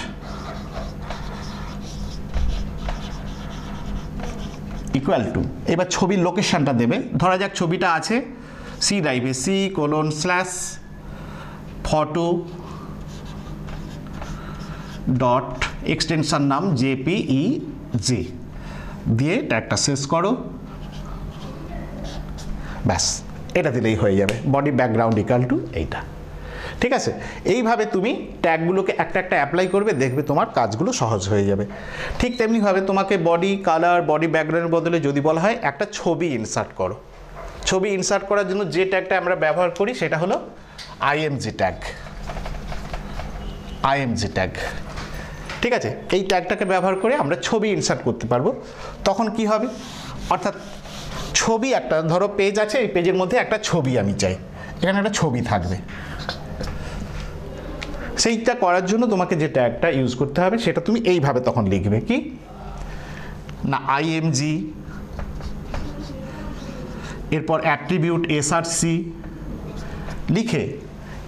ইকুয়াল টু, এবার ছবির লোকেশনটা দেবে। ধরা যাক ছবিটা আছে সি ড্রাইভে, C:/photo ডট এক্সটেনশন নাম JPEG দিয়ে ট্যাগটা শেষ করো, ব্যাস এটা দিলেই হয়ে যাবে, বডি ব্যাকগ্রাউন্ড ইকুয়াল টু এইটা, ঠিক আছে? এইভাবে তুমি ট্যাগগুলোকে একটা একটা অ্যাপ্লাই করবে, দেখবে তোমার কাজগুলো সহজ হয়ে যাবে। ঠিক তেমনিভাবে তোমাকে বডি কালার, বডি ব্যাকগ্রাউন্ডের বদলে যদি বলা হয় একটা ছবি ইনসার্ট করো, ছবি ইনসার্ট করার জন্য যে ট্যাগটা আমরা ব্যবহার করি সেটা হলো IMG ট্যাগ, IMG ট্যাগ, ঠিক আছে? এই ট্যাগটাকে ব্যবহার করে আমরা ছবি ইনসার্ট করতে পারবো। তখন কি হবে, অর্থাৎ ছবি একটা ধরো পেজ আছে, এই পেজের মধ্যে একটা ছবি আমি চাই, এখানে একটা ছবি থাকবে, সেইটা করার জন্য তোমাকে যে ট্যাগটা ইউজ করতে হবে সেটা তুমি এইভাবে তখন লিখবে, কি না IMG, এরপর অ্যাট্রিবিউট SRC লিখে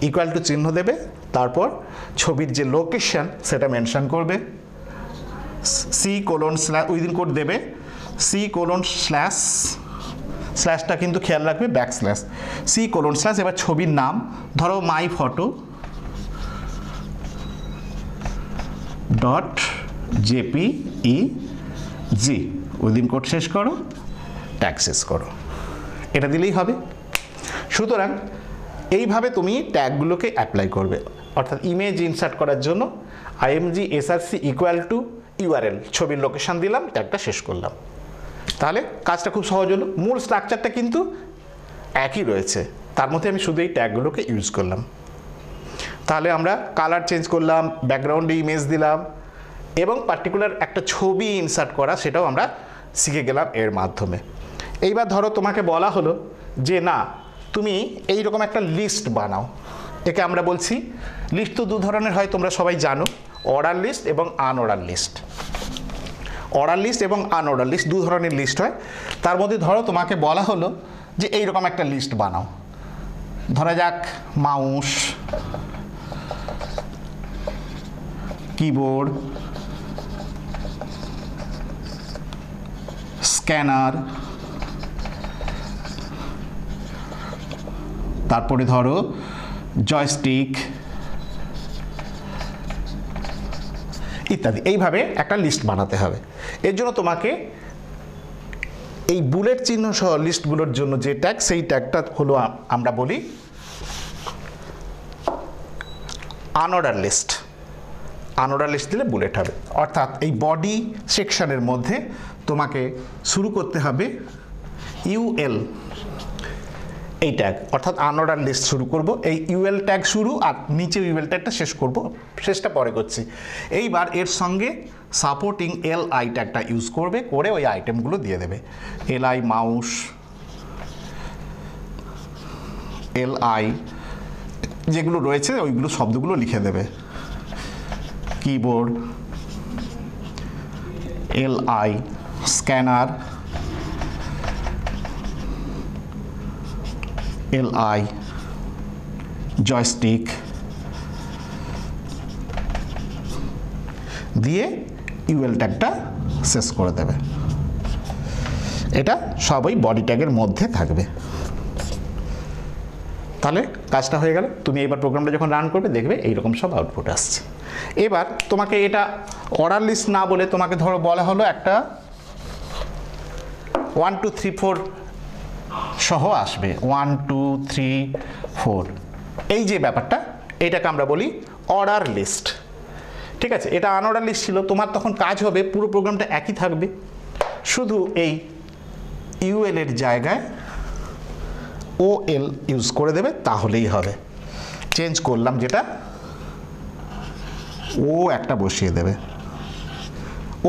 ইকুয়াল টু চিহ্ন দেবে, তারপর ছবির যে লোকেশন সেটা মেনশন করবে, C:/ উইদিন কোড দেবে, C:/, স্ল্যাশটা কিন্তু খেয়াল রাখবে, ব্যাকস্ল্যাশ, C:/, এবার ছবির নাম ধরো মাই photo dot JPEG, within code শেষ করো, ট্যাগ শেষ করো, এটা দিলেই হবে। সুতরাং এইভাবে তুমি ট্যাগগুলোকে অ্যাপ্লাই করবে, অর্থাৎ ইমেজ ইনসার্ট করার জন্য IMG SRC equal to URL, ছবির লোকেশন দিলাম, ট্যাগটা শেষ করলাম, তাহলে কাজটা খুব সহজ হলো। মূল স্ট্রাকচারটা কিন্তু একই রয়েছে, তার মধ্যে আমি শুধু এই ট্যাগগুলোকে ইউজ করলাম। তাহলে আমরা কালার চেঞ্জ করলাম, ব্যাকগ্রাউন্ডে ইমেজ দিলাম, এবং পার্টিকুলার একটা ছবি ইনসার্ট করা সেটাও আমরা শিখে গেলাম এর মাধ্যমে। এইবার ধরো তোমাকে বলা হলো যে না তুমি এইরকম একটা লিস্ট বানাও, একে আমরা বলছি লিস্ট। তো দু ধরনের হয়, তোমরা সবাই জানো, অর্ডার লিস্ট এবং আনঅর্ডার লিস্ট। অর্ডার লিস্ট এবং আনঅর্ডার লিস্ট দু ধরনের লিস্ট হয়। তার মধ্যে ধরো তোমাকে বলা হলো যে এইরকম একটা লিস্ট বানাও, ধরা যাক মাউস, কিবোর্ড, স্ক্যানার, তারপরে ধরো জয়স্টিক ইত্যাদি, এইভাবে একটা লিস্ট বানাতে হবে। এর জন্য তোমাকে এই বুলেট চিহ্ন সহ লিস্টগুলোর জন্য যে ট্যাগ, সেই ট্যাগটা হলো আমরা বলি আনঅর্ডার লিস্ট। আনঅর্ডার লিস্ট দিলে বুলেট হবে, অর্থাৎ এই বডি সেকশনের মধ্যে তোমাকে শুরু করতে হবে UL, এই ট্যাগ অর্থাৎ আনঅর্ডার লিস্ট শুরু করব, এই ইউএল ট্যাগ শুরু আর নিচে ইউএল ট্যাগটা শেষ করব, শেষটা পরে করছি। এইবার এর সঙ্গে সাপোর্টিং এলআই ট্যাগটা ইউজ করবে, করে ওই আইটেমগুলো দিয়ে দেবে। এলআই মাউস, এলআই যেগুলো রয়েছে ওইগুলো শব্দগুলো লিখে দেবে। Keyboard, LI scanner, LI joystick দিয়ে ইউএল ট্যাগটা শেষ করে দেবে। এটা সবই বডি ট্যাগের মধ্যে থাকবে। তাহলে কাজটা হয়ে গেল। তুমি এবার প্রোগ্রামটা যখন রান করবে দেখবে এইরকম সব আউটপুট আসছে। এবার তোমাকে এটা অর্ডার লিস্ট না বলে তোমাকে ধরো বলা হলো একটা 1 2 3 4 সহ আসবে, 1 2 3 4, এই যে ব্যাপারটা এটাকে আমরা বলি অর্ডার লিস্ট। ঠিক আছে, এটা আনঅর্ডার লিস্ট ছিল। তোমার তখন কাজ হবে পুরো প্রোগ্রামটা একই থাকবে, শুধু এই ইউএল এর জায়গায় ওএল ইউজ করে দেবে, তাহলেই হবে। চেঞ্জ করলাম যেটা, ও একটা বসিয়ে দেবে,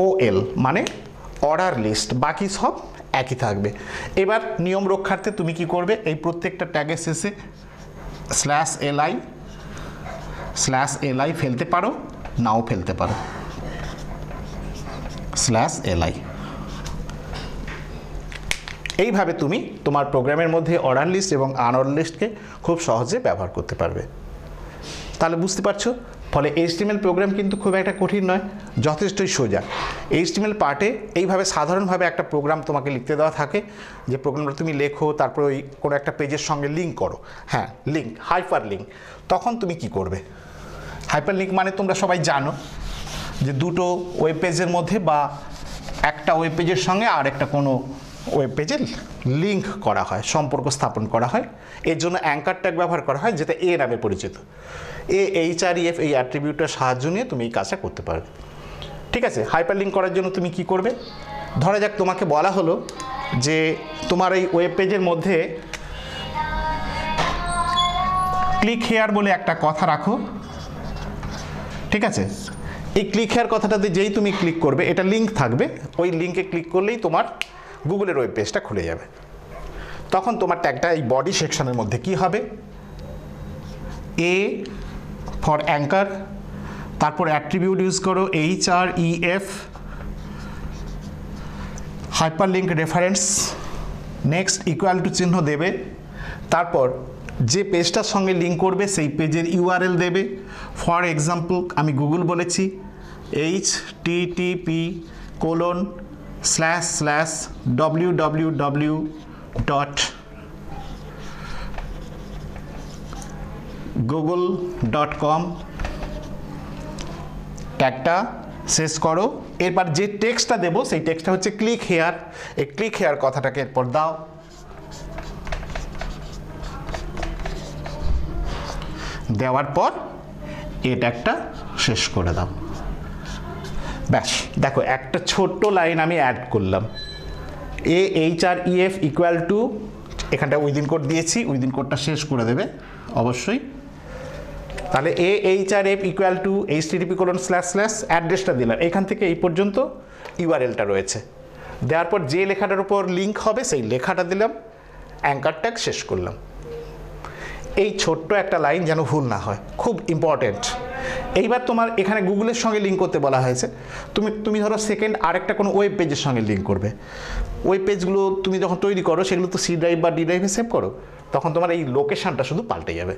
ওএল মানে অর্ডার লিস্ট, বাকি সব একই থাকবে। এবার নিয়ম রক্ষার্থে তুমি কি করবে, এই প্রত্যেকটা ট্যাগের শেষে /li ফেলতে পারো, নাও ফেলতে পারো, /li। এইভাবে তুমি তোমার প্রোগ্রামের মধ্যে অর্ডার লিস্ট এবং আনঅর্ডার লিস্টকে খুব সহজে ব্যবহার করতে পারবে। তাহলে বুঝতে পারছো, ফলে HTML প্রোগ্রাম কিন্তু খুব একটা কঠিন নয়, যথেষ্টই সোজা। HTML পার্টে এইভাবে সাধারণভাবে একটা প্রোগ্রাম তোমাকে লিখতে দেওয়া থাকে, যে প্রোগ্রামটা তুমি লেখো, তারপর ওই কোনো একটা পেজের সঙ্গে লিঙ্ক করো। হ্যাঁ, লিঙ্ক, হাইপার লিঙ্ক। তখন তুমি কি করবে, হাইপার লিঙ্ক মানে তোমরা সবাই জানো যে দুটো ওয়েব পেজের মধ্যে বা একটা ওয়েব পেজের সঙ্গে আর একটা কোনো ওয়েব পেজে লিঙ্ক করা হয়, সম্পর্ক স্থাপন করা হয়। এর জন্য অ্যাঙ্কার ট্যাগ ব্যবহার করা হয়, যেটা এ নামে পরিচিত। href এই অ্যাট্রিবিউটের সাহায্য নিয়ে তুমি এই কাজটা করতে পারবে। ঠিক আছে, হাইপার লিঙ্ক করার জন্য তুমি কি করবে, ধরা যাক তোমাকে বলা হলো যে তোমার এই ওয়েব পেজের মধ্যে ক্লিক হেয়ার বলে একটা কথা রাখো। ঠিক আছে, এই ক্লিক হেয়ার কথাটাতে যেই তুমি ক্লিক করবে এটা লিঙ্ক থাকবে, ওই লিঙ্কে ক্লিক করলেই তোমার গুগলের ওয়েব পেজটা খুলে যাবে। তখন তোমার ট্যাগটা এই বডি সেকশনের মধ্যে কি হবে, এ ফর অ্যাঙ্কার, তারপর অ্যাট্রিবিউট ইউজ করো href, hyper link reference, next equal to চিহ্ন দেবে, তারপর যে পেজটার সঙ্গে লিঙ্ক করবে সেই পেজের ইউআরএল দেবে। ফর এক্সাম্পল আমি গুগল বলেছি, http://www.google.com, ট্যাগটা শেষ করো। এরপর যে টেক্সটটা দেবো সেই টেক্সটটা হচ্ছে ক্লিক হেয়ার। এই ক্লিক হেয়ার কথাটাকে এরপর দাও, দেওয়ার পর এই ট্যাগটা শেষ করে দাও। ব্যাস, দেখো একটা ছোট্ট লাইন আমি অ্যাড করলাম, href ইকুয়াল টু, এখানটা উইদিন কোড দিয়েছি, উইদিন কোডটা শেষ করে দেবে অবশ্যই। তাহলে href ইকুয়াল টু http:// অ্যাড্রেসটা দিলাম, এখান থেকে এই পর্যন্ত ইউআরএলটা রয়েছে। দেওয়ার পর যে লেখাটার উপর লিঙ্ক হবে সেই লেখাটা দিলাম, অ্যাঙ্কার ট্যাগ শেষ করলাম। এই ছোট্ট একটা লাইন যেন ভুল না হয়, খুব ইম্পর্টেন্ট। এইবার তোমার এখানে গুগলের সঙ্গে লিঙ্ক করতে বলা হয়েছে, তুমি ধরো সেকেন্ড আরেকটা কোনো ওয়েব পেজের সঙ্গে লিঙ্ক করবে। ওয়েব পেজগুলো তুমি যখন তৈরি করো সেগুলো তো সি ড্রাইভ বা ডি ড্রাইভে সেভ করো, তখন তোমার এই লোকেশানটা শুধু পাল্টে যাবে।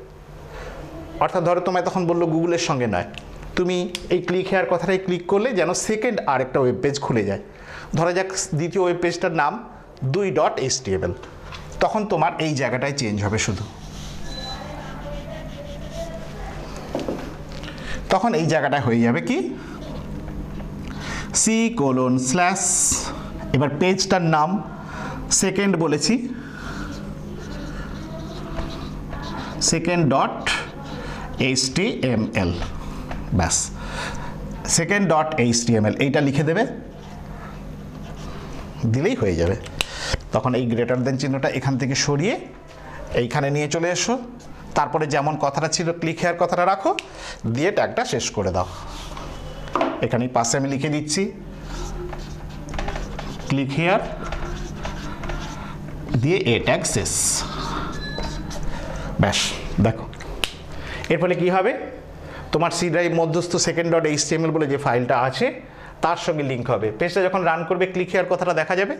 অর্থাৎ ধরো তোমায় তখন বললো গুগলের সঙ্গে নয়, তুমি এই ক্লিক হেয়ার কথাটাই ক্লিক করলে যেন সেকেন্ড আরেকটা ওয়েব পেজ খুলে যায়। ধরা যাক দ্বিতীয় ওয়েব পেজটার নাম 2.html, তখন তোমার এই জায়গাটায় চেঞ্জ হবে শুধু, তখন এই জায়গাটা হয়ে যাবে কি c:/, এবার পেজটার নাম সেকেন্ড বলেছি, second.html, ব্যাস second.html এইটা লিখে দেবে, দিলেই হয়ে যাবে। তখন এই গ্রেটার দেন চিহ্নটা এখান থেকে সরিয়ে এইখানে নিয়ে চলে এসো, তারপরে যেমন কথাটা ছিল ক্লিক হেয়ার কথাটা রাখো, দিয়ে ট্যাগটা শেষ করে দাও। এখানে পাশে আমি লিখে দিচ্ছি ক্লিক হেয়ার, দিয়ে এ ট্যাগ শেষ। ব্যাস দেখো, এর ফলে কী হবে, তোমার সি ড্রাইভ মধ্যস্থ second.html বলে যে ফাইলটা আছে তার সঙ্গে লিঙ্ক হবে। পেজটা যখন রান করবে ক্লিক হেয়ার কথাটা দেখা যাবে,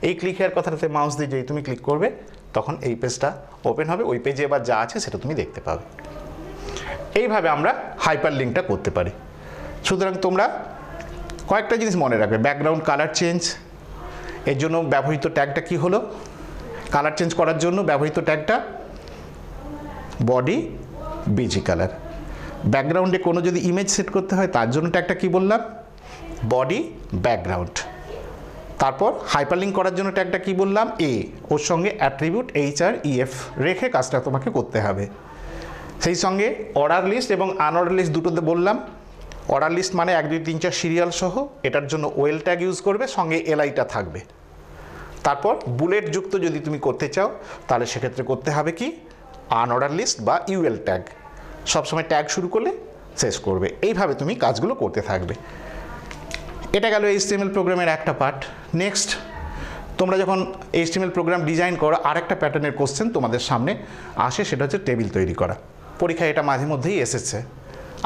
এই ক্লিক হেয়ার কথাটাতে মাউস দিয়ে যেই তুমি ক্লিক করবে তখন এই পেজটা ওপেন হবে, ওই পেজে এবার যা আছে সেটা তুমি দেখতে পাবে। এইভাবে আমরা হাইপার লিঙ্কটা করতে পারি। সুতরাং তোমরা কয়েকটা জিনিস মনে রাখবে, ব্যাকগ্রাউন্ড কালার চেঞ্জ, এর জন্য ব্যবহৃত ট্যাগটা কি হলো, কালার চেঞ্জ করার জন্য ব্যবহৃত ট্যাগটা বডি বিজি কালার, ব্যাকগ্রাউন্ডে কোনো যদি ইমেজ সেট করতে হয় তার জন্য ট্যাগটা কি বললাম, বডি ব্যাকগ্রাউন্ড। তারপর হাইপারলিঙ্ক করার জন্য ট্যাগটা কি বললাম, এ, ওর সঙ্গে অ্যাট্রিবিউট HREF রেখে কাজটা তোমাকে করতে হবে। সেই সঙ্গে অর্ডার লিস্ট এবং আনঅর্ডার লিস্ট দুটোতে বললাম, অর্ডার লিস্ট মানে 1 2 3 4 সিরিয়াল সহ, এটার জন্য ওয়েল ট্যাগ ইউজ করবে, সঙ্গে এলআইটা থাকবে। তারপর বুলেট যুক্ত যদি তুমি করতে চাও তাহলে সেক্ষেত্রে করতে হবে কি, আনঅর্ডার লিস্ট বা ইউএল ট্যাগ, সবসময় ট্যাগ শুরু করলে শেষ করবে। এইভাবে তুমি কাজগুলো করতে থাকবে। এটা গেল HTML প্রোগ্রামের একটা পার্ট। নেক্সট, তোমরা যখন HTML প্রোগ্রাম ডিজাইন করো আরেকটা প্যাটার্নের কোশ্চেন তোমাদের সামনে আসে, সেটা হচ্ছে টেবিল তৈরি করা। পরীক্ষায় এটা মাঝে মধ্যেই এসেছে।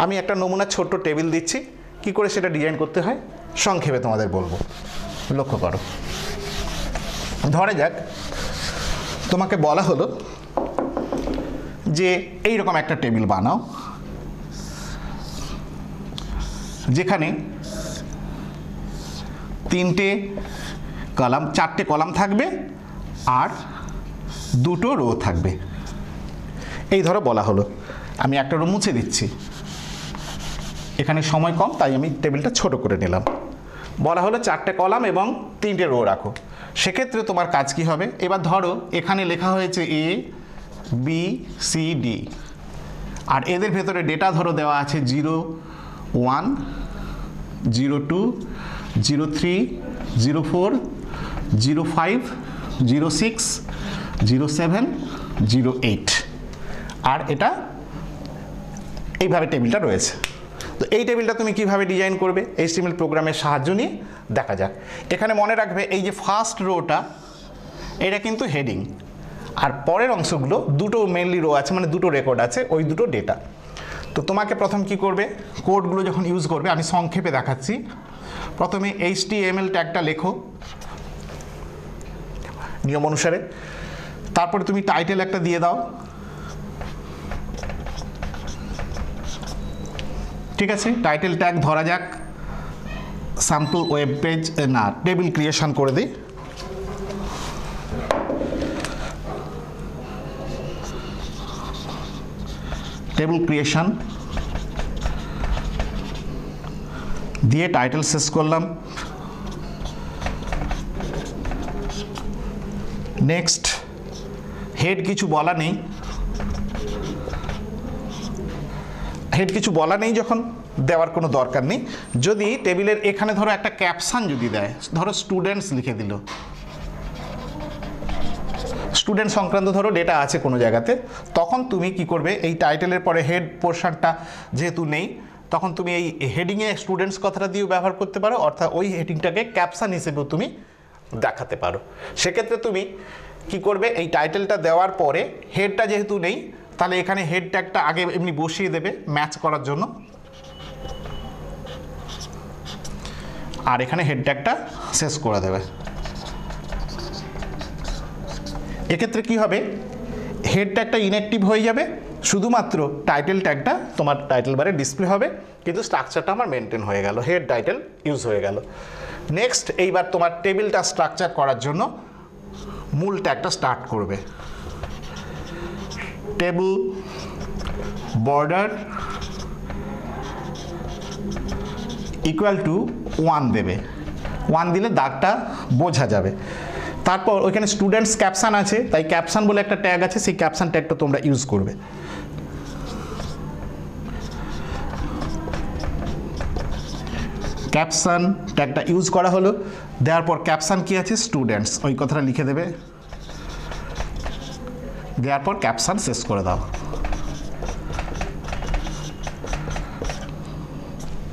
আমি একটা নমুনা ছোট্ট টেবিল দিচ্ছি, কি করে সেটা ডিজাইন করতে হয় সংক্ষেপে তোমাদের বলবো। লক্ষ্য করো, ধরে যাক তোমাকে বলা হলো যে এইরকম একটা টেবিল বানাও, যেখানে 4টে কলাম থাকবে আর 2টো রো থাকবে। এই ধরো বলা হলো, আমি একটা রো মুছে দিচ্ছি, এখানে সময় কম তাই আমি টেবিলটা ছোট করে নিলাম। বলা হলো 4টে কলাম এবং 3টে রো রাখো। সেক্ষেত্রে তোমার কাজ কি হবে, এবার ধরো এখানে লেখা হয়েছে ABCD, আর এদের ভেতরে ডেটা ধরো দেওয়া আছে 0 1 0 2 0 3 0 4 0 5 0 6 0 7 0 8, আর এটা এইভাবে টেবিলটা রয়েছে। তো এই টেবিলটা তুমি কিভাবে ডিজাইন করবে HTML প্রোগ্রামের সাহায্য নিয়ে দেখা যাক। এখানে মনে রাখবে এই যে ফার্স্ট রোটা এটা কিন্তু হেডিং, আর পরের অংশগুলো 2টো মেনলি রো আছে, মানে 2টো রেকর্ড আছে, ওই 2টো ডেটা। তো তোমাকে প্রথম কি করবে, কোডগুলো যখন ইউজ করবে আমি সংক্ষেপে দেখাচ্ছি। প্রথমে HTML ট্যাগটা লেখো নিয়ম অনুসারে, তারপরে তুমি টাইটেল একটা দিয়ে দাও, ঠিক আছে। টাইটেল ট্যাগ ধরা যাক স্যাম্পল ওয়েব পেজ, না টেবিল ক্রিয়েশন করে দিই। টেবিল ক্রিয়েশন দিয়ে টাইটেল শেষ করলাম। নেক্সট, হেড কিছু বলা নেই, হেড কিছু বলা নেই যখন দেওয়ার কোনো দরকার নেই। যদি টেবিলের এখানে ধরো একটা ক্যাপশন যদি দেয়, ধরো স্টুডেন্টস লিখে দিল, স্টুডেন্ট সংক্রান্ত ধরো ডেটা আছে কোনো জায়গাতে, তখন তুমি কি করবে, এই টাইটেলের পরে হেড পোর্শনটা যেহেতু নেই, তখন তুমি এই হেডিংয়ে স্টুডেন্টস কথাটা দিয়েও ব্যবহার করতে পারো, অর্থাৎ ওই হেডিংটাকে ক্যাপশন হিসেবেও তুমি দেখাতে পারো। সেক্ষেত্রে তুমি কি করবে, এই টাইটেলটা দেওয়ার পরে হেডটা যেহেতু নেই, তাহলে এখানে হেড ট্যাগটা আগে এমনি বসিয়ে দেবে ম্যাচ করার জন্য, আর এখানে হেড ট্যাগটা শেষ করে দেবে। এক্ষেত্রে কি হবে, হেড ট্যাগটা ইনঅ্যাক্টিভ হয়ে যাবে, শুধুমাত্র টাইটেল ট্যাগটা তোমার টাইটেল বারে ডিসপ্লে হবে, কিন্তু স্ট্রাকচারটা আমার মেনটেন হয়ে গেল, হেড টাইটেল ইউজ হয়ে গেল। নেক্সট, এইবার তোমার টেবিলটা স্ট্রাকচার করার জন্য মূল ট্যাগটা স্টার্ট করবে। টেবিল বর্ডার ইকুয়াল টু 1 দেবে, 1 দিলে দাগটা বোঝা যাবে। তারপর ওইখানে স্টুডেন্টস ক্যাপশন আছে, তাই ক্যাপশন বলে একটা ট্যাগ আছে, সেই ক্যাপশন ট্যাগটা তোমরা ইউজ করবে। ক্যাপশন ট্যাগটা ইউজ করা হলো, দেওয়ার পর ক্যাপশন কি আছে, স্টুডেন্টস, ওই কথাটা লিখে দেবে। দেওয়ার পর ক্যাপশন শেষ করে দাও।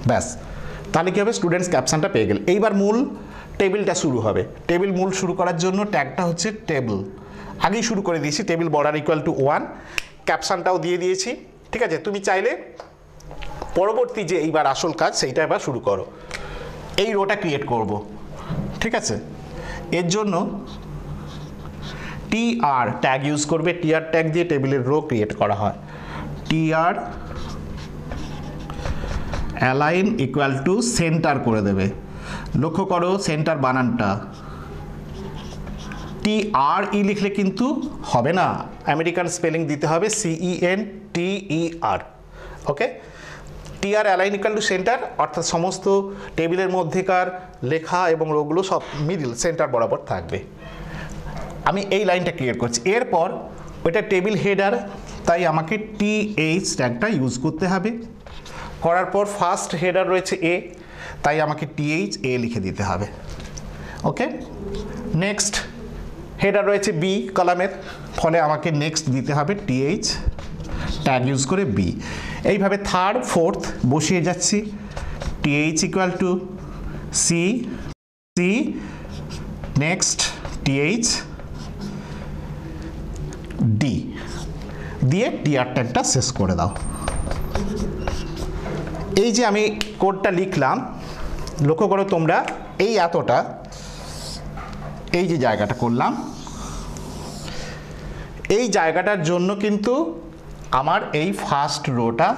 ব্যাস, তাহলে কী হবে, স্টুডেন্টস ক্যাপশনটা পেয়ে গেল। এইবার মূল টেবিলটা শুরু হবে। টেবিল মূল শুরু করার জন্য ট্যাগটা হচ্ছে টেবিল, আগেই শুরু করে দিয়েছি, টেবিল বর্ডার ইকুয়াল টু 1, ক্যাপশনটাও দিয়ে দিয়েছি। ঠিক আছে, তুমি চাইলে পরবর্তী যে এইবার আসল কাজ সেইটা এবার শুরু করো। এই রোটা ক্রিয়েট করব, ঠিক আছে। এর জন্য টিআর ট্যাগ ইউজ করবে, টিআর ট্যাগ দিয়ে টেবিলের রো ক্রিয়েট করা হয়। TR align equal to center করে দেবে। লক্ষ্য করো সেন্টার বানানটা, TRE লিখলে কিন্তু হবে না, আমেরিকান স্পেলিং দিতে হবে CENTER। Okay, TR align equal to center, অর্থাৎ সমস্ত টেবিলের মধ্যেকার লেখা এবং রোগুলো সব মিডিল সেন্টার বরাবর থাকবে। আমি এই লাইনটা ক্রিয়েট করছি। এরপর ওইটা টেবিল হেডার, তাই আমাকে TH ট্যাগটা ইউজ করতে হবে। করার পর ফার্স্ট হেডার রয়েছে A, তাই আমাকে TH A লিখে দিতে হবে। ওকে, নেক্সট হেডার রয়েছে B কলামের, ফলে আমাকে নেক্সট দিতে হবে TH ট্যাগ ইউজ করে B। এইভাবে থার্ড ফোর্থ বসিয়ে যাচ্ছি। TH equal to C, next TH D দিয়ে টিআর ট্যাগটা শেষ করে দাও। এই যে আমি কোডটা লিখলাম, লক্ষ্য করো তোমরা, এই এতটা, এই যে জায়গাটা করলাম, এই জায়গাটার জন্য কিন্তু আমার এই ফার্স্ট রোটা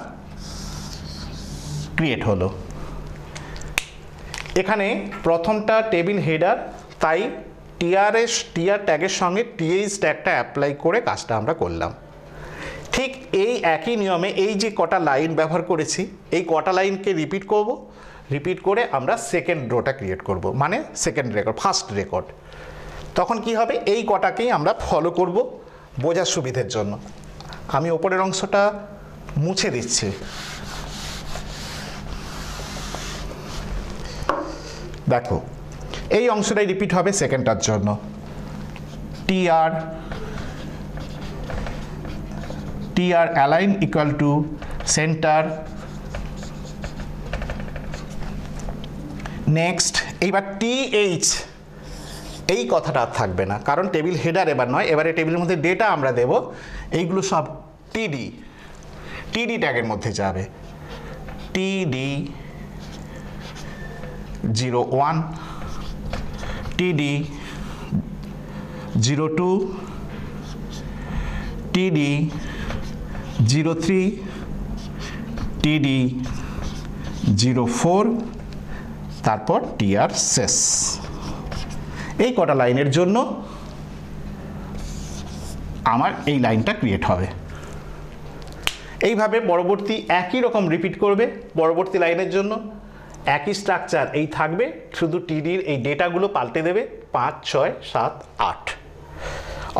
ক্রিয়েট হলো। এখানে প্রথমটা টেবিল হেডার, তাই টিআর ট্যাগের সঙ্গে TH ট্যাগটা অ্যাপ্লাই করে কাজটা আমরা করলাম। ঠিক এই একই নিয়মে এই যে কটা লাইন ব্যবহার করেছি, এই কটা লাইনকে রিপিট করব, রিপিট করে আমরা সেকেন্ড রোটা ক্রিয়েট করব, মানে সেকেন্ড রেকর্ড, ফার্স্ট রেকর্ড। তখন কি হবে, এই কটাকেই আমরা ফলো করব বোঝার সুবিধের জন্য। আমি ওপরের অংশটা মুছে দিচ্ছি। দেখো এই অংশটাই রিপিট হবে সেকেন্ডটার জন্য। TR align equal to center, next. এইবার TH, এই কথাটা আর থাকবে না, কারণ টেবিল হেডার এবার নয়, এবারে টেবিলের মধ্যে ডেটা আমরা দেব, এইগুলো সব TD ট্যাগের মধ্যে যাবে। TD 01, TD 02, TD 03, TD 04, তারপর টিআর শেষ। এই কটা লাইনের জন্য আমার এই লাইনটা ক্রিয়েট হবে। এইভাবে পরবর্তী একই রকম রিপিট করবে, পরবর্তী লাইনের জন্য একই স্ট্রাকচার এই থাকবে, শুধু টিডির এই ডেটাগুলো পাল্টে দেবে 5, 6, 7, 8।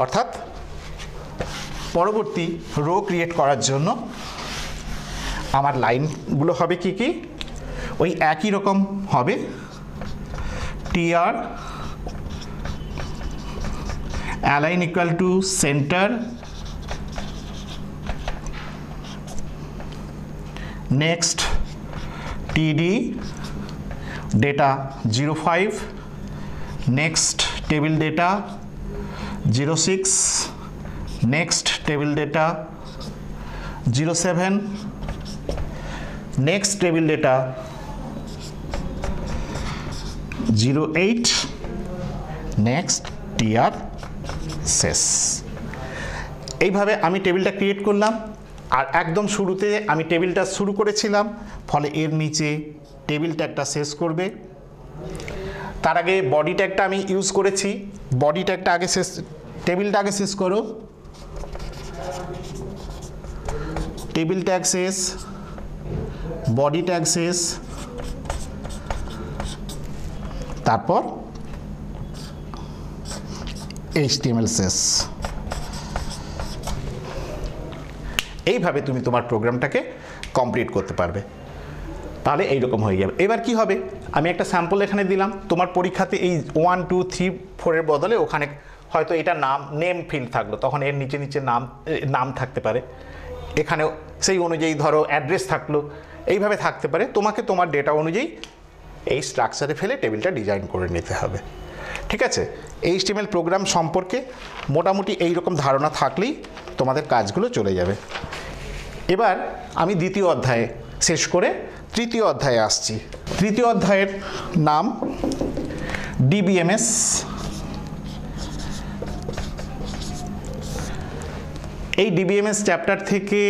অর্থাৎ পরবর্তী রো ক্রিয়েট করার জন্য আমার লাইনগুলো হবে কি কি, ওই একই রকম হবে। TR align equal to center, next TD data 05, next table data 06, next table data 07, next table data 08, next TR শেষ। এইভাবে আমি টেবিলটা ক্রিয়েট করলাম, আর একদম শুরুতে আমি টেবিলটা শুরু করেছিলাম, ফলে এর নিচে টেবিল ট্যাগটা শেষ করবে। তার আগে বডি ট্যাগটা আমি ইউজ করেছি, বডি ট্যাগটা আগে শেষ, টেবিলটা আগে শেষ করো, টেবিল ট্যাগ শেষ, বডি ট্যাগ শেষ, তারপর HTML শেষ। এইভাবে তুমি তোমার প্রোগ্রামটাকে কমপ্লিট করতে পারবে, তাহলে এইরকম হয়ে যাবে। এবার কি হবে, আমি একটা স্যাম্পল এখানে দিলাম, তোমার পরীক্ষাতে এই 1, 2, 3, 4 এর বদলে ওখানে হয়তো এটা নেম ফিল্ড থাকলো, তখন এর নিচে নিচে নাম থাকতে পারে, এখানেও সেই অনুযায়ী ধরো অ্যাড্রেস থাকলো, এইভাবে থাকতে পারে। তোমাকে তোমার ডেটা অনুযায়ী এই স্ট্রাকচারে ফেলে টেবিলটা ডিজাইন করে নিতে হবে। ঠিক আছে, HTML প্রোগ্রাম সম্পর্কে মোটামুটি এই রকম ধারণা থাকলেই তোমাদের কাজগুলো চলে যাবে। এবার আমি দ্বিতীয় অধ্যায়ে শেষ করে তৃতীয় অধ্যায়ে আসছি। তৃতীয় অধ্যায়ের নাম DBMS। এই DBMS চ্যাপ্টার থেকে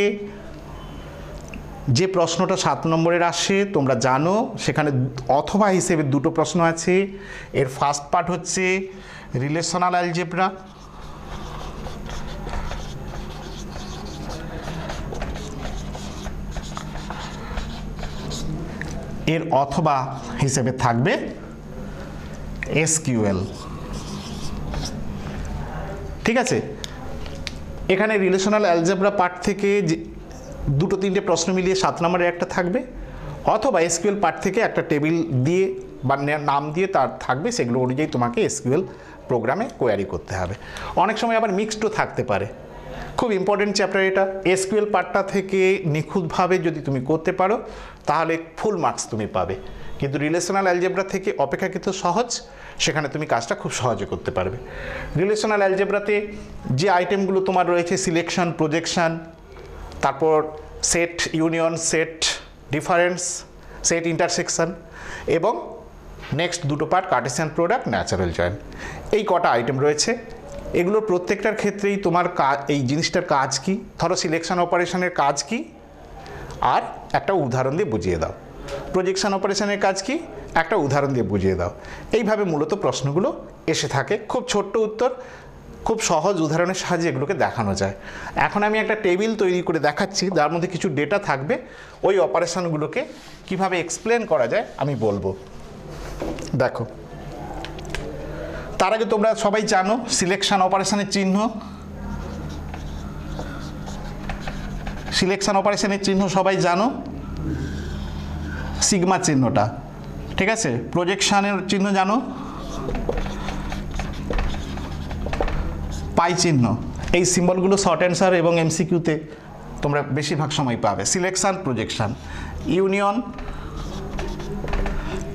যে প্রশ্নটা 7 নম্বরের আসে তোমরা জানো, সেখানে অথবা হিসেবে দুটো প্রশ্ন আছে। এর ফার্স্ট পার্ট হচ্ছে রিলেশনাল অ্যালজেব্রা, এর অথবা হিসেবে থাকবে SQL। ঠিক আছে, এখানে রিলেশনাল অ্যালজেব্রা পার্ট থেকে দুটো তিনটে প্রশ্ন মিলিয়ে 7 নম্বরের একটা থাকবে, অথবা SQL পার্ট থেকে একটা টেবিল দিয়ে বা নাম দিয়ে তার থাকবে, সেগুলো অনুযায়ী তোমাকে SQL প্রোগ্রামে কোয়ারি করতে হবে। অনেক সময় আবার মিক্সডও থাকতে পারে। খুব ইম্পর্টেন্ট চ্যাপ্টার এটা। SQL পার্টটা থেকে নিখুঁতভাবে যদি তুমি করতে পারো তাহলে ফুল মার্কস তুমি পাবে, কিন্তু রিলেশনাল অ্যালজেব্রা থেকে অপেক্ষাকৃত সহজ, সেখানে তুমি কাজটা খুব সহজে করতে পারবে। রিলেশনাল অ্যালজেব্রাতে যে আইটেমগুলো তোমার রয়েছে সিলেকশন, প্রজেকশন, তারপর set union, set difference, set intersection এবং নেক্সট দুটো part Cartesian product, natural join, এই কটা আইটেম রয়েছে। এগুলোর প্রত্যেকটার ক্ষেত্রেই তোমার এই জিনিসটার কাজ কি, ধরো সিলেকশন অপারেশনের কাজ কি আর একটা উদাহরণ দিয়ে বুঝিয়ে দাও, প্রজেকশন অপারেশনের কাজ কি একটা উদাহরণ দিয়ে বুঝিয়ে দাও। এইভাবে মূলত প্রশ্নগুলো এসে থাকে। খুব ছোট্ট উত্তর, খুব সহজ উদাহরণের সাহায্যে এগুলোকে দেখানো যায়। এখন আমি একটা টেবিল তৈরি করে দেখাচ্ছি, যার মধ্যে কিছু ডেটা থাকবে, ওই অপারেশনগুলোকে কিভাবে এক্সপ্লেন করা যায় আমি বলবো। দেখো, তার আগে তোমরা সবাই জানো সিলেকশন অপারেশনের চিহ্ন, সিলেকশন অপারেশনের চিহ্ন সবাই জানো, সিগমা চিহ্নটা। ঠিক আছে, প্রজেকশনের চিহ্ন জানো, পাই চিহ্ন। এই সিম্বলগুলো শর্ট অ্যান্সার এবং MCQতে তোমরা বেশিরভাগ সময় পাবে। সিলেকশন, প্রজেকশন, ইউনিয়ন,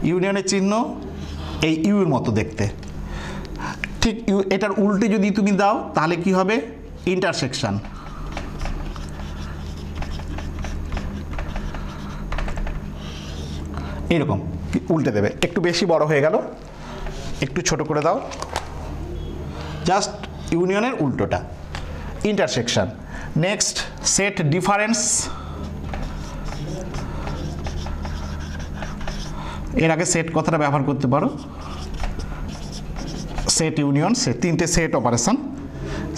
ইউনিয়নের চিহ্ন এই ইউর মতো দেখতে। ঠিক এটার উল্টে যদি তুমি দাও তাহলে কি হবে, ইন্টারসেকশন। এরকম উল্টে দেবে, একটু বেশি বড় হয়ে গেল, একটু ছোট করে দাও, জাস্ট ইউনিয়নের উল্টোটা, ইন্টারসেকশন। নেক্সট সেট ডিফারেন্স, এর আগে সেট কথাটা ব্যবহার করতে পারো, সেট ইউনিয়ন, সে তিনটে সেট অপারেশন।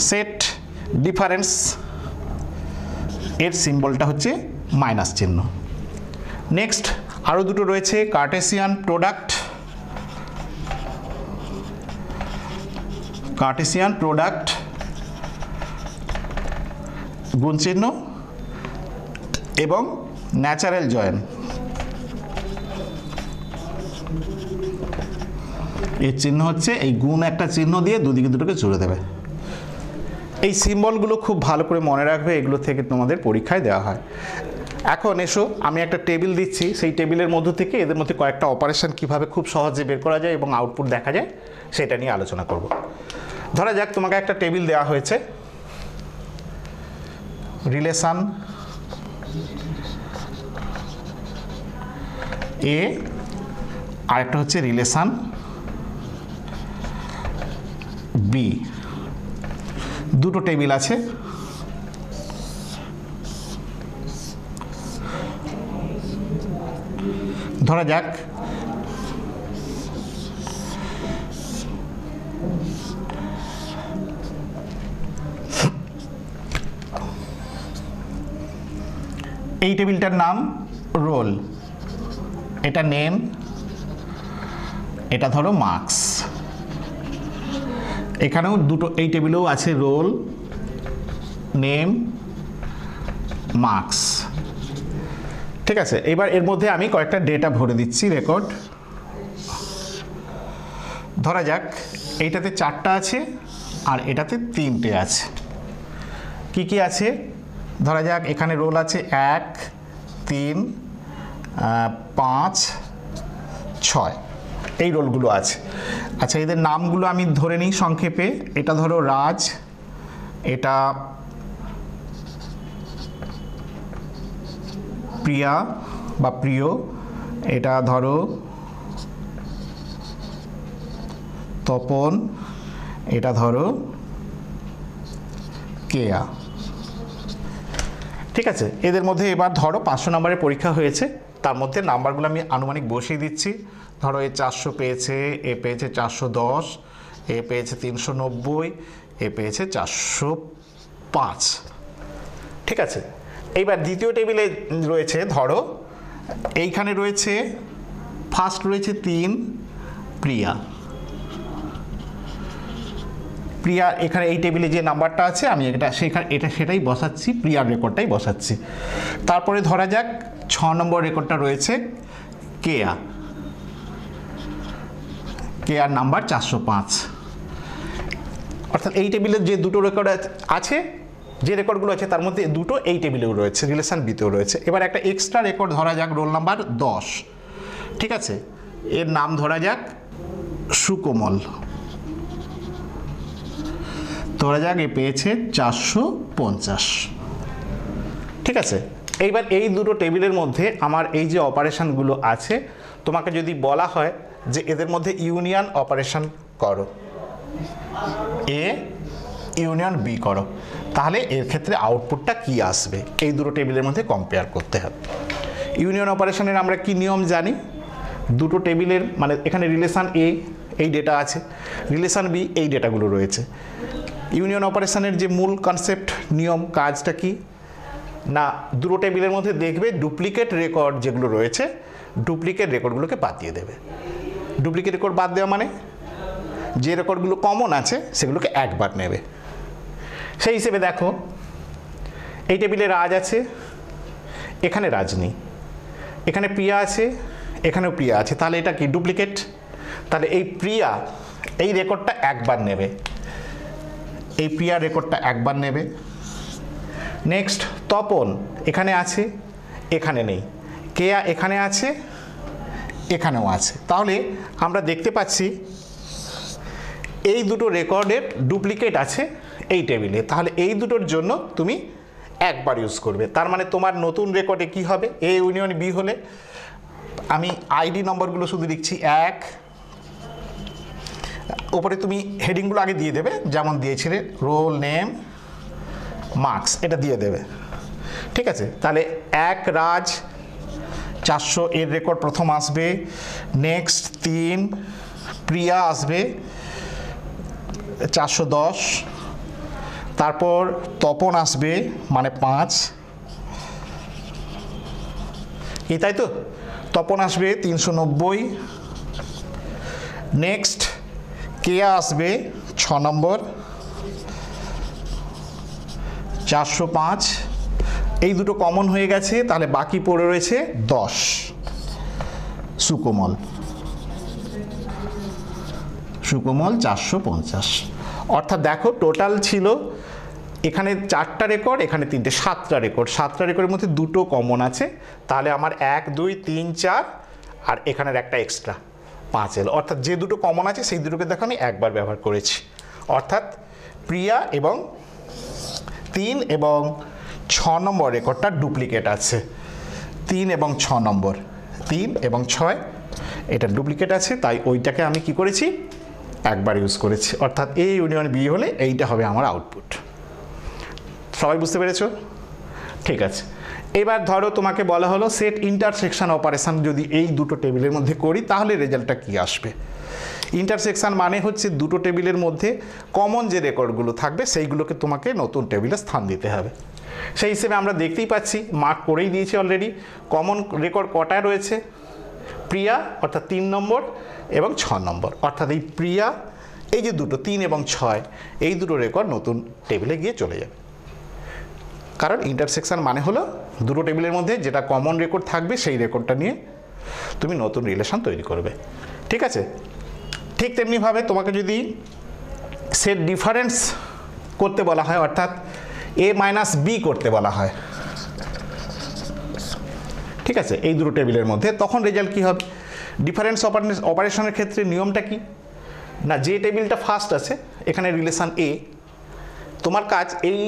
সেট ডিফারেন্স এর সিম্বলটা হচ্ছে মাইনাস চিহ্ন। নেক্সট আরও দুটো রয়েছে, কার্টেসিয়ান প্রোডাক্ট, কার্টেসিয়ান প্রোডাক্ট গুণ চিহ্ন এবং ন্যাচারাল জয়েন, এর চিহ্ন হচ্ছে এই গুণ একটা চিহ্ন দিয়ে দুদিকে দুটোকে জুড়ে দেবে। এই সিম্বলগুলো খুব ভালো করে মনে রাখবে, এগুলো থেকে তোমাদের পরীক্ষায় দেওয়া হয়। এখন এসো, আমি একটা টেবিল দিচ্ছি, সেই টেবিলের মধ্য থেকে এদের মধ্যে কয়েকটা অপারেশন কিভাবে খুব সহজে বের করা যায় এবং আউটপুট দেখা যায় সেটা নিয়ে আলোচনা করব। ধরা যাক তোমাকে একটা টেবিল দেওয়া হয়েছে, রিলেশন এ আর একটা হচ্ছে রিলেশন বি, দুটো টেবিল আছে। ধরা যাক এই টেবিলটার নাম রোল, এটা নেম, এটা ধরো মার্কস। এখানেও দুটো, এই টেবিলেও আছে রোল, নেম, মার্কস। ঠিক আছে, এবার এর মধ্যে আমি কয়েকটা ডেটা ভরে দিচ্ছি, রেকর্ড। ধরা যাক এইটাতে 4টা আছে আর এটাতে 3টে আছে। কি কি আছে ধরা যাক, এখানে রোল আছে 1 3 5 6, এই রোলগুলো আছে। আচ্ছা, এদের নামগুলো আমি ধরে নিই সংক্ষেপে। এটা ধরো রাজ, এটা প্রিয়া বা প্রিয়, এটা ধরো তপন, এটা ধরো কেয়া। ঠিক আছে, এদের মধ্যে এবার ধরো 500 নম্বরের পরীক্ষা হয়েছে, তার মধ্যে নাম্বারগুলো আমি আনুমানিক বসিয়ে দিচ্ছি। ধরো এ 400 পেয়েছে, এ পেয়েছে 410, এ পেয়েছে 390, এ পেয়েছে 405। ঠিক আছে, এইবার দ্বিতীয় টেবিলে রয়েছে, ধরো এইখানে রয়েছে ফার্স্ট রয়েছে 3 প্রিয়া। প্রিয়া এখানে এই টেবিলে যে নাম্বারটা আছে আমি সেটাই বসাচ্ছি, প্রিয়ার রেকর্ডটাই বসাচ্ছি। তারপরে ধরা যাক 6 নম্বর রেকর্ডটা রয়েছে কেয়া, কেয়ার নাম্বার 405। অর্থাৎ এই টেবিলের যে দুটো রেকর্ড আছে, যে রেকর্ডগুলো আছে তার মধ্যে দুটো এই টেবিলেও রয়েছে, রিলেশন বিতেও রয়েছে। এবার একটা এক্সট্রা রেকর্ড ধরা যাক, রোল নাম্বার 10। ঠিক আছে, এর নাম ধরা যাক সুকোমল, ধরা যাক এ পেয়েছে 450। ঠিক আছে, এইবার এই দুটো টেবিলের মধ্যে আমার এই যে অপারেশনগুলো আছে, তোমাকে যদি বলা হয় যে এদের মধ্যে ইউনিয়ন অপারেশন করো, এ ইউনিয়ন বি করো, তাহলে এর ক্ষেত্রে আউটপুটটা কি আসবে এই দুটো টেবিলের মধ্যে কম্পেয়ার করতে হবে। ইউনিয়ন অপারেশনের আমরা কি নিয়ম জানি, দুটো টেবিলের মানে এখানে রিলেশন এ এই ডেটা আছে, রিলেশন বি এই ডেটাগুলো রয়েছে। ইউনিয়ন অপারেশনের যে মূল কনসেপ্ট নিয়ম কাজটা কি না, দুটো টেবিলের মধ্যে দেখবে ডুপ্লিকেট রেকর্ড যেগুলো রয়েছে, ডুপ্লিকেট রেকর্ডগুলোকে বাদ দিয়ে দেবে। ডুপ্লিকেট রেকর্ড বাদ দেওয়া মানে যে রেকর্ডগুলো কমন আছে সেগুলোকে একবার নেবে। সেই হিসেবে দেখো এই টেবিলে রাজ আছে, এখানে রাজ নেই, এখানে প্রিয়া আছে, এখানেও প্রিয়া আছে, তাহলে এটা কি ডুপ্লিকেট। তাহলে এই প্রিয়া এই রেকর্ডটা একবার নেবে, এই প্রিয়া রেকর্ডটা একবার নেবে। নেক্সট তপন এখানে আছে, এখানে নেই, কেয়া এখানে আছে, এখানেও আছে। তাহলে আমরা দেখতে পাচ্ছি এই দুটো রেকর্ডের ডুপ্লিকেট আছে এই টেবিলে, তাহলে এই দুটোর জন্য তুমি একবার ইউজ করবে। তার মানে তোমার নতুন রেকর্ডে কি হবে, এ ইউনিয়ন বি হলে আমি আইডি নম্বরগুলো শুধু লিখছি 1, ওপরে তুমি হেডিংগুলো আগে দিয়ে দেবে, যেমন দিয়েছিলে রোল নেম মার্কস, এটা দিয়ে দেবে। ঠিক আছে, তাহলে 1 রাজ 400 এর রেকর্ড প্রথম আসবে। নেক্সট 3 প্রিয়া আসবে 410, তারপর তপন আসবে মানে 5, কি তাই তো, তপন আসবে 390। নেক্সট কেয়া আসবে 6 নম্বর 405, এই দুটো কমন হয়ে গেছে, তাহলে বাকি পড়ে রয়েছে 10 সুকোমল, সুকোমল 450। অর্থাৎ দেখো টোটাল ছিল এখানে 4টা রেকর্ড, এখানে 3টে, 7টা রেকর্ড। 7টা রেকর্ডের মধ্যে দুটো কমন আছে, তাহলে আমার 1 2 3 4 আর এখানের একটা এক্সট্রা 5 এলো। অর্থাৎ যে দুটো কমন আছে সেই দুটোকে দেখো আমি একবার ব্যবহার করেছি। অর্থাৎ প্রিয়া এবং 3 এবং 6 নম্বর রেকর্ডটা ডুপ্লিকেট আছে, 3 এবং 6 নম্বর, 3 এবং 6 এটা ডুপ্লিকেট আছে, তাই ওইটাকে আমি কি করেছি একবার ইউজ করেছি। অর্থাৎ এ ইউনিয়ন বি হলে এইটা হবে আমার আউটপুট। সবাই বুঝতে পেরেছো? ঠিক আছে, এবার ধরো তোমাকে বলা হলো সেট ইন্টারসেকশন অপারেশন যদি এই দুটো টেবিলের মধ্যে করি তাহলে রেজাল্টটা কি আসবে। ইন্টারসেকশন মানে হচ্ছে দুটো টেবিলের মধ্যে কমন যে রেকর্ডগুলো থাকবে সেইগুলোকে তোমাকে নতুন টেবিলে স্থান দিতে হবে। সেই হিসেবে আমরা দেখতেই পাচ্ছি, মার্ক করেই দিয়েছি অলরেডি, কমন রেকর্ড কটা রয়েছে, প্রিয়া অর্থাৎ 3 নম্বর এবং 6 নম্বর। অর্থাৎ এই প্রিয়া এই যে দুটো 3 এবং 6 এই দুটো রেকর্ড নতুন টেবিলে গিয়ে চলে যাবে। কারণ ইন্টারসেকশন মানে হলো দুটো টেবিলের মধ্যে যেটা কমন রেকর্ড থাকবে সেই রেকর্ডটা নিয়ে তুমি নতুন রিলেশন তৈরি করবে। ঠিক আছে, ঠিক তেমনিভাবে তোমাকে যদি সেট ডিফারেন্স করতে বলা হয়, অর্থাৎ এ মাইনাস বি করতে বলা হয়, ঠিক আছে, এই দুটো টেবিলের মধ্যে, তখন রেজাল্ট কী হবে? ডিফারেন্স অপারেশনের ক্ষেত্রে নিয়মটা কি না, যে টেবিলটা ফার্স্ট আছে এখানে রিলেশান এ, তোমার কাজ এই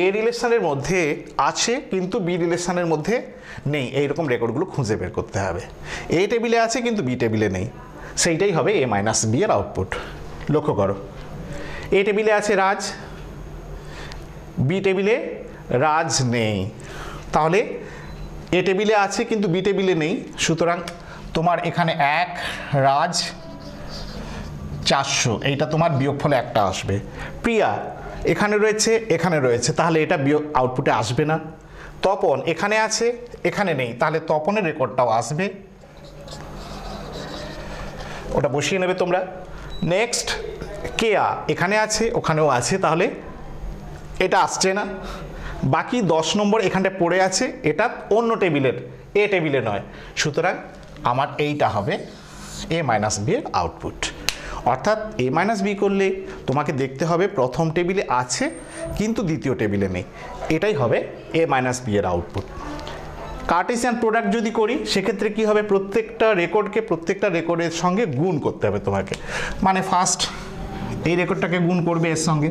এ রিলেশনের মধ্যে আছে কিন্তু বি রিলেশনের মধ্যে নেই, এইরকম রেকর্ডগুলো খুঁজে বের করতে হবে। এ টেবিলে আছে কিন্তু বি টেবিলে নেই, সেইটাই হবে এ মাইনাস বি এর আউটপুট। লক্ষ্য করো, এ টেবিলে আছে রাজ, বি টেবিলে রাজ নেই, তাহলে এ টেবিলে আছে কিন্তু বি টেবিলে নেই, সুতরাং তোমার এখানে 1 রাজ 400, এইটা তোমার বিয়োগফলে একটা আসবে। প্রিয়া এখানে রয়েছে, তাহলে এটা বিয়োগ আউটপুটে আসবে না। তপন এখানে আছে, এখানে নেই, তাহলে তপনের রেকর্ডটাও আসবে, ওটা বসিয়ে নেবে তোমরা। নেক্সট কেয়া এখানে আছে, ওখানেও আছে, তাহলে এটা আসছে না। বাকি 10 নম্বর এখানটায় পড়ে আছে, এটা অন্য টেবিলের, এ টেবিলে নয়, সুতরাং আমার এইটা হবে এ মাইনাস বি এর আউটপুট। অর্থাৎ এ মাইনাস বি করলে তোমাকে দেখতে হবে প্রথম টেবিলে আছে কিন্তু দ্বিতীয় টেবিলে নেই, এটাই হবে এ মাইনাস বি এর আউটপুট। কার্টেসিয়ান প্রোডাক্ট যদি করি সেক্ষেত্রে কি হবে? প্রত্যেকটা রেকর্ডের সঙ্গে গুণ করতে হবে তোমাকে, মানে ফার্স্ট এই রেকর্ডটাকে গুণ করবে এর সঙ্গে,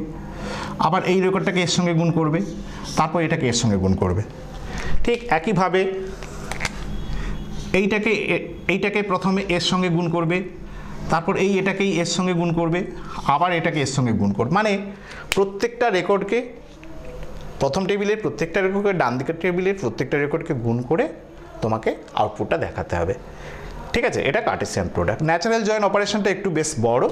আবার এই রেকর্ডটাকে এর সঙ্গে গুণ করবে, তারপর এটাকে এর সঙ্গে গুণ করবে। ঠিক একইভাবে এইটাকে প্রথমে এর সঙ্গে গুণ করবে, তারপর এটাকেই এর সঙ্গে গুণ করবে, আবার এটাকে এর সঙ্গে গুণ করবে, মানে প্রত্যেকটা রেকর্ডকে, প্রথম টেবিলের প্রত্যেকটা রেকর্ডকে ডান দিকের টেবিলের প্রত্যেকটা রেকর্ডকে গুণ করে তোমাকে আউটপুটটা দেখাতে হবে, ঠিক আছে? এটা কার্টেসিয়ান প্রোডাক্ট। ন্যাচারাল জয়েন অপারেশনটা একটু বেশ বড়,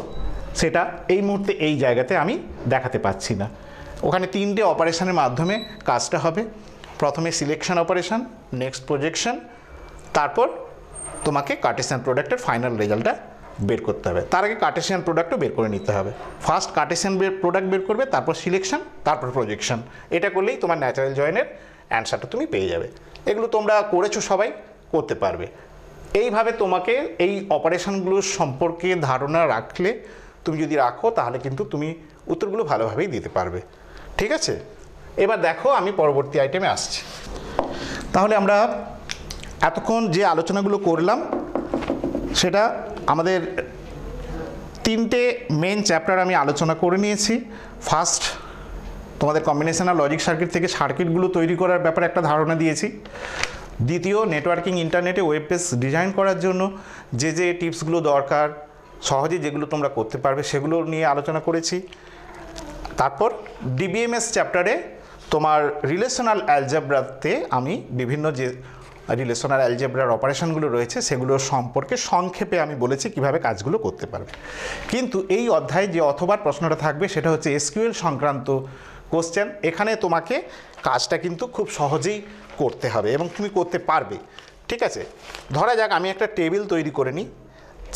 সেটা এই মুহূর্তে এই জায়গাতে আমি দেখাতে পাচ্ছি না। ওখানে 3টে অপারেশনের মাধ্যমে কাজটা হবে। প্রথমে সিলেকশন অপারেশন, নেক্সট প্রজেকশন, তারপর তোমাকে কার্টেসিয়ান প্রোডাক্টের ফাইনাল রেজাল্টটা বের করতে হবে। তার আগে কার্টেসিয়ান প্রোডাক্টও বের করে নিতে হবে। ফার্স্ট কার্টেসিয়ান প্রোডাক্ট বের করবে, তারপর সিলেকশন, তারপর প্রজেকশন। এটা করলেই তোমার ন্যাচারাল জয়েনের অ্যান্সারটা তুমি পেয়ে যাবে। এগুলো তোমরা করেছো, সবাই করতে পারবে। এইভাবে তোমাকে এই অপারেশনগুলোর সম্পর্কে ধারণা রাখলে, তুমি যদি রাখো তাহলে কিন্তু তুমি উত্তরগুলো ভালোভাবেই দিতে পারবে, ঠিক আছে? এবার দেখো আমি পরবর্তী আইটেমে আসছি। তাহলে আমরা এতক্ষণ যে আলোচনাগুলো করলাম সেটা আমাদের 3টে মেন চ্যাপ্টার আমি আলোচনা করে নিয়েছি। ফার্স্ট তোমাদের কম্বিনেশনাল লজিক সার্কিট থেকে সার্কিটগুলো তৈরি করার ব্যাপারে একটা ধারণা দিয়েছি। দ্বিতীয়, নেটওয়ার্কিং ইন্টারনেটে ওয়েব পেজ ডিজাইন করার জন্য যে যে টিপসগুলো দরকার, সহজে যেগুলো তোমরা করতে পারবে সেগুলো নিয়ে আলোচনা করেছি। তারপর ডিবিএমএস চ্যাপ্টারে তোমার রিলেশনাল অ্যালজেব্রাতে আমি বিভিন্ন যে রিলেশনাল অ্যালজেব্রার অপারেশনগুলো রয়েছে সেগুলোর সম্পর্কে সংক্ষেপে আমি বলেছি কিভাবে কাজগুলো করতে পারবে। কিন্তু এই অধ্যায়ে যে অথবার প্রশ্নটা থাকবে সেটা হচ্ছে এসকিউএল সংক্রান্ত কোশ্চেন। এখানে তোমাকে কাজটা কিন্তু খুব সহজেই করতে হবে এবং তুমি করতে পারবে, ঠিক আছে? ধরা যাক আমি একটা টেবিল তৈরি করে নিই,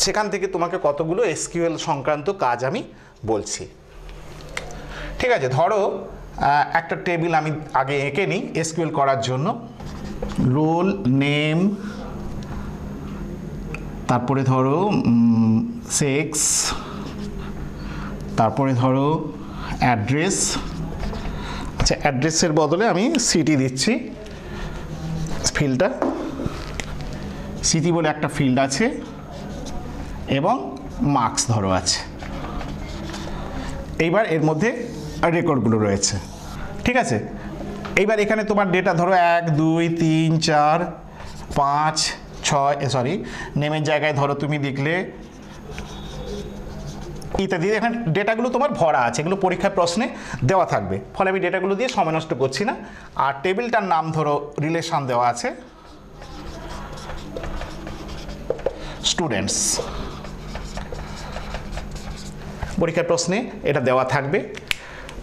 সেখান থেকে তোমাকে কতগুলো এসকিউএল সংক্রান্ত কাজ আমি বলছি, ঠিক আছে? ধরো একটা টেবিল আমি আগে এঁকে নিই এসকিউএল করার জন্য। রোল নেম, তারপরে ধরো সেক্স, তারপরে ধরো অ্যাড্রেস। আচ্ছা, অ্যাড্রেসের বদলে আমি সিটি দিচ্ছি, ফিল্ডটা সিটি বলে একটা ফিল্ড আছে, এবং মার্কস ধরো আছে। এইবার এর মধ্যে রেকর্ডগুলো রয়েছে, ঠিক আছে? এইবার এখানে তোমার ডেটা ধরো 1 2 3 4 5 6 নেমের জায়গায় ধরো তুমি লিখলে ইত্যাদি। এখানে ডেটাগুলো তোমার ভরা আছে, এগুলো পরীক্ষার প্রশ্নে দেওয়া থাকবে, ফলে আমি ডেটাগুলো দিয়ে সময় নষ্ট করছি না। আর টেবিলটার নাম ধরো রিলেশন দেওয়া আছে স্টুডেন্টস, পরীক্ষার প্রশ্নে এটা দেওয়া থাকবে,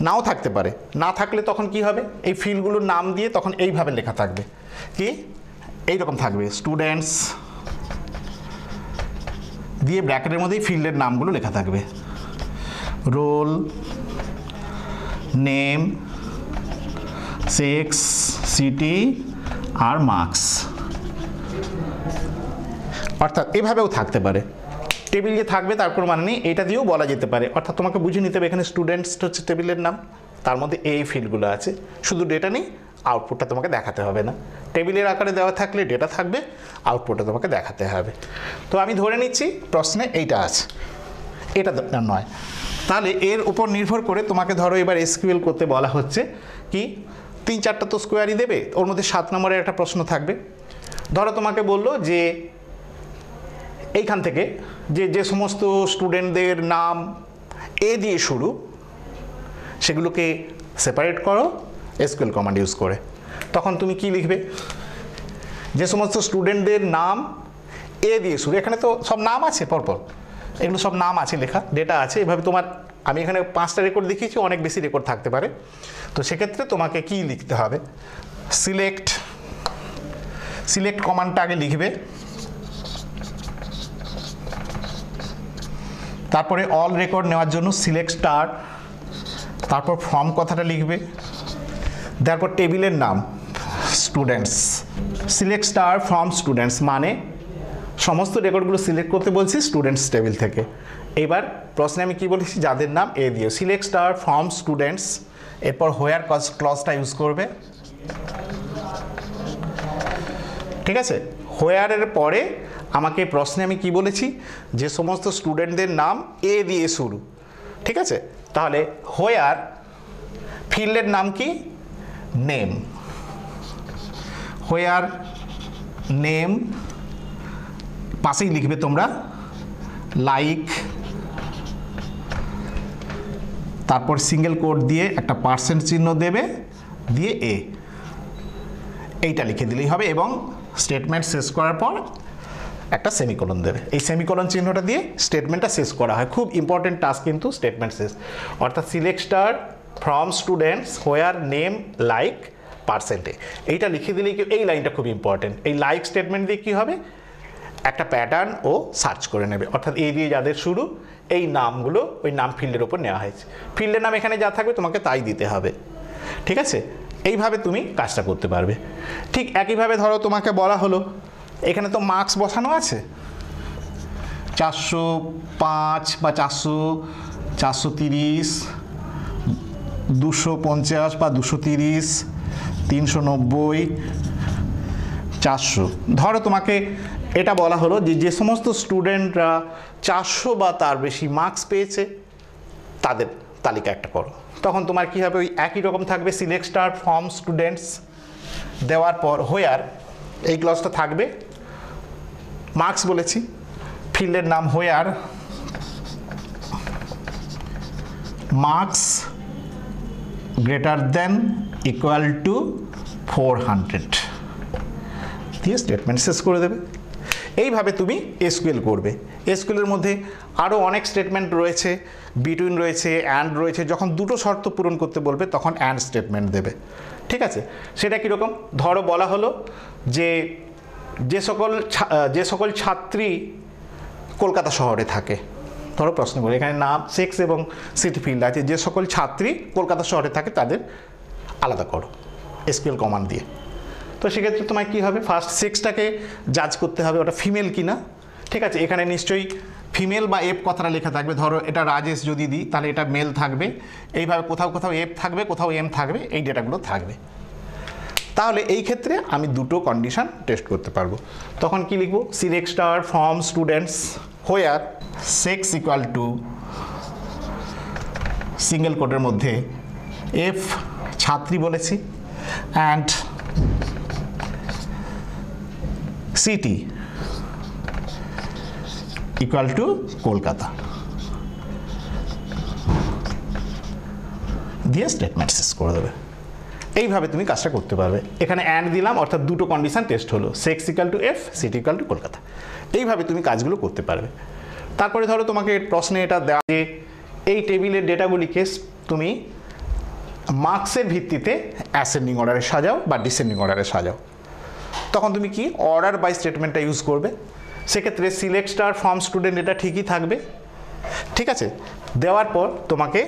নাও থাকতে পারে। না থাকলে তখন কি হবে? এই ফিল্ডগুলোর নাম দিয়ে তখন এইভাবে লেখা থাকবে, কি এইরকম থাকবে, স্টুডেন্টস দিয়ে ব্র্যাকেটের মধ্যেই ফিল্ডের নামগুলো লেখা থাকবে, রোল নেম, সেক্স, সিটি আর মার্কস। অর্থাৎ এভাবেও থাকতে পারে, টেবিল যে থাকবে তারপর মানে নেই, এটা দিয়েও বলা যেতে পারে। অর্থাৎ তোমাকে বুঝে নিতে হবে এখানে স্টুডেন্টস হচ্ছে টেবিলের নাম, তার মধ্যে এই ফিল্ডগুলো আছে, শুধু ডেটা নেই, আউটপুটটা তোমাকে দেখাতে হবে না। টেবিলের আকারে দেওয়া থাকলে ডেটা থাকবে, আউটপুটটা তোমাকে দেখাতে হবে। তো আমি ধরে নিচ্ছি প্রশ্নে এইটা আছে, এটা নয়। তাহলে এর উপর নির্ভর করে তোমাকে ধরো এবার এসকিউএল করতে বলা হচ্ছে কি 3-4টা তো স্কোয়ারই দেবে, ওর মধ্যে 7 নম্বরের একটা প্রশ্ন থাকবে। ধরো তোমাকে বললো যে এইখান থেকে যে সমস্ত স্টুডেন্টদের নাম এ দিয়ে শুরু সেগুলোকে সেপারেট করো এসকিউএল কমান্ড ইউজ করে। তখন তুমি কি লিখবে? যে সমস্ত স্টুডেন্টদের নাম এ দিয়ে শুরু, এখানে তো সব নাম আছে পরপর, এগুলো সব নাম আছে লেখা, ডেটা আছে। এভাবে তোমার, আমি এখানে 5টা রেকর্ড দেখিয়েছি, অনেক বেশি রেকর্ড থাকতে পারে। তো সেক্ষেত্রে তোমাকে কি লিখতে হবে? সিলেক্ট কমান্ডটা আগে লিখবে, তারপরে অল রেকর্ড নেওয়ার জন্য সিলেক্ট স্টার, তারপর ফর্ম কথাটা লিখবে, তারপর টেবিলের নাম students, select star from students মানে সমস্ত রেকর্ডগুলো সিলেক্ট করতে বলছি স্টুডেন্টস টেবিল থেকে। এবার প্রশ্নে আমি কি বলেছি? যাদের নাম এ দিয়ে সিলেক্ট স্টার ফ্রম স্টুডেন্টস, এরপর হোয়ার ক্লজটা ইউজ করবে, ঠিক আছে? হোয়ারের পরে আমাকে প্রশ্নে আমি কি বলেছি? যে সমস্ত স্টুডেন্টদের নাম এ দিয়ে শুরু, ঠিক আছে? তাহলে হোয়ার ফিল্ডের নাম কি? নেম, হোয়ার নেম, পাশেই লিখবে তোমরা লাইক, তারপর সিঙ্গেল কোট দিয়ে একটা পার্সেন্ট চিহ্ন দেবে, দিয়ে এ, এইটা লিখে দিলেই হবে। এবং স্টেটমেন্ট শেষ করার পর একটা সেমিকোলন দেবে। এই সেমিকোলন চিহ্নটা দিয়ে স্টেটমেন্টটা শেষ করা হয়। খুব ইম্পর্টেন্ট টাস্ক কিন্তু স্টেটমেন্ট শেষ। অর্থাৎ select star from students where name like পার্সেন্টে, এইটা লিখে দিলে কি, এই লাইনটা খুব ইম্পর্টেন্ট। এই লাইক স্টেটমেন্ট দিয়ে কী হবে? একটা প্যাটার্ন ও সার্চ করে নেবে। অর্থাৎ এই দিয়ে যাদের শুরু, এই নামগুলো ওই নাম ফিল্ডের ওপর নেওয়া হয়েছে, ফিল্ডের নাম এখানে যা থাকবে তোমাকে তাই দিতে হবে, ঠিক আছে? এইভাবে তুমি কাজটা করতে পারবে। ঠিক একইভাবে ধরো তোমাকে বলা হলো এখানে তো মার্কস বসানো আছে, 405 বা 400, 430, 250 বা 230, 390, 400। ধরো তোমাকে এটা বলা হলো যে সমস্ত স্টুডেন্টরা 400 বা তার বেশি মার্কস পেয়েছে তাদের তালিকা একটা করো। তখন তোমার কি হবে? ওই একই রকম থাকবে, সিলেক্ট স্টার ফ্রম স্টুডেন্টস দেওয়ার পর হোয়ার, এই ক্লজটা থাকবে, মার্কস বলেছি, ফিল্ডের নাম where marks greater then equal to 400 দিয়ে স্টেটমেন্ট শেষ করে দেবে। এইভাবে তুমি এসকিউএল করবে। এসকিউএলের মধ্যে আরও অনেক স্টেটমেন্ট রয়েছে, বিটুইন রয়েছে, অ্যান্ড রয়েছে। যখন দুটো শর্ত পূরণ করতে বলবে তখন অ্যান্ড স্টেটমেন্ট দেবে, ঠিক আছে? সেটা কীরকম? ধরো বলা হলো যে সকল ছাত্রী কলকাতা শহরে থাকে, ধরো প্রশ্ন করে এখানে নাম, সেক্স এবং সিটি ফিল্ড আছে, যে সকল ছাত্রী কলকাতা শহরে থাকে তাদের আলাদা করো এসকিউএল কমান্ড দিয়ে। তো সেক্ষেত্রে তোমার কী হবে? ফার্স্ট সেক্সটাকে জাজ করতে হবে, ওটা ফিমেল কিনা, ঠিক আছে? এখানে নিশ্চয়ই ফিমেল বা এফ কথাটা লেখা থাকবে। ধরো এটা রাজেশ যদি দিই তাহলে এটা মেল থাকবে, এইভাবে কোথাও কোথাও এফ থাকবে, কোথাও এম থাকবে, এই ডেটাগুলো থাকবে। তাহলে এই ক্ষেত্রে আমি দুটো কন্ডিশন টেস্ট করতে পারবো। তখন কি লিখবো? Select star from students where sex equal to single কোটের মধ্যে এফ ছাত্রী বলেছি, and city equal to Kolkata দিয়ে স্টেটমেন্ট শেষ করে দেবে। এইভাবে তুমি কাজটা করতে পারবে। এখানে অ্যান্ড দিলাম, অর্থাৎ দুটো কন্ডিশন টেস্ট হলো, sex equal to F, city equal to Kolkata. এইভাবে তুমি কাজগুলো করতে পারবে। তারপরে ধরো তোমাকে প্রশ্নে এটা দেওয়া যে এই টেবিলের ডেটাগুলিকে তুমি মার্কসের ভিত্তিতে অ্যাসেন্ডিং অর্ডারে সাজাও বা ডিসেন্ডিং অর্ডারে সাজাও। তখন তুমি কি অর্ডার বাই স্টেটমেন্টটা ইউজ করবে। সেক্ষেত্রে সিলেক্ট স্টার ফ্রম স্টুডেন্ট এটা ঠিকই থাকবে, ঠিক আছে? দেওয়ার পর তোমাকে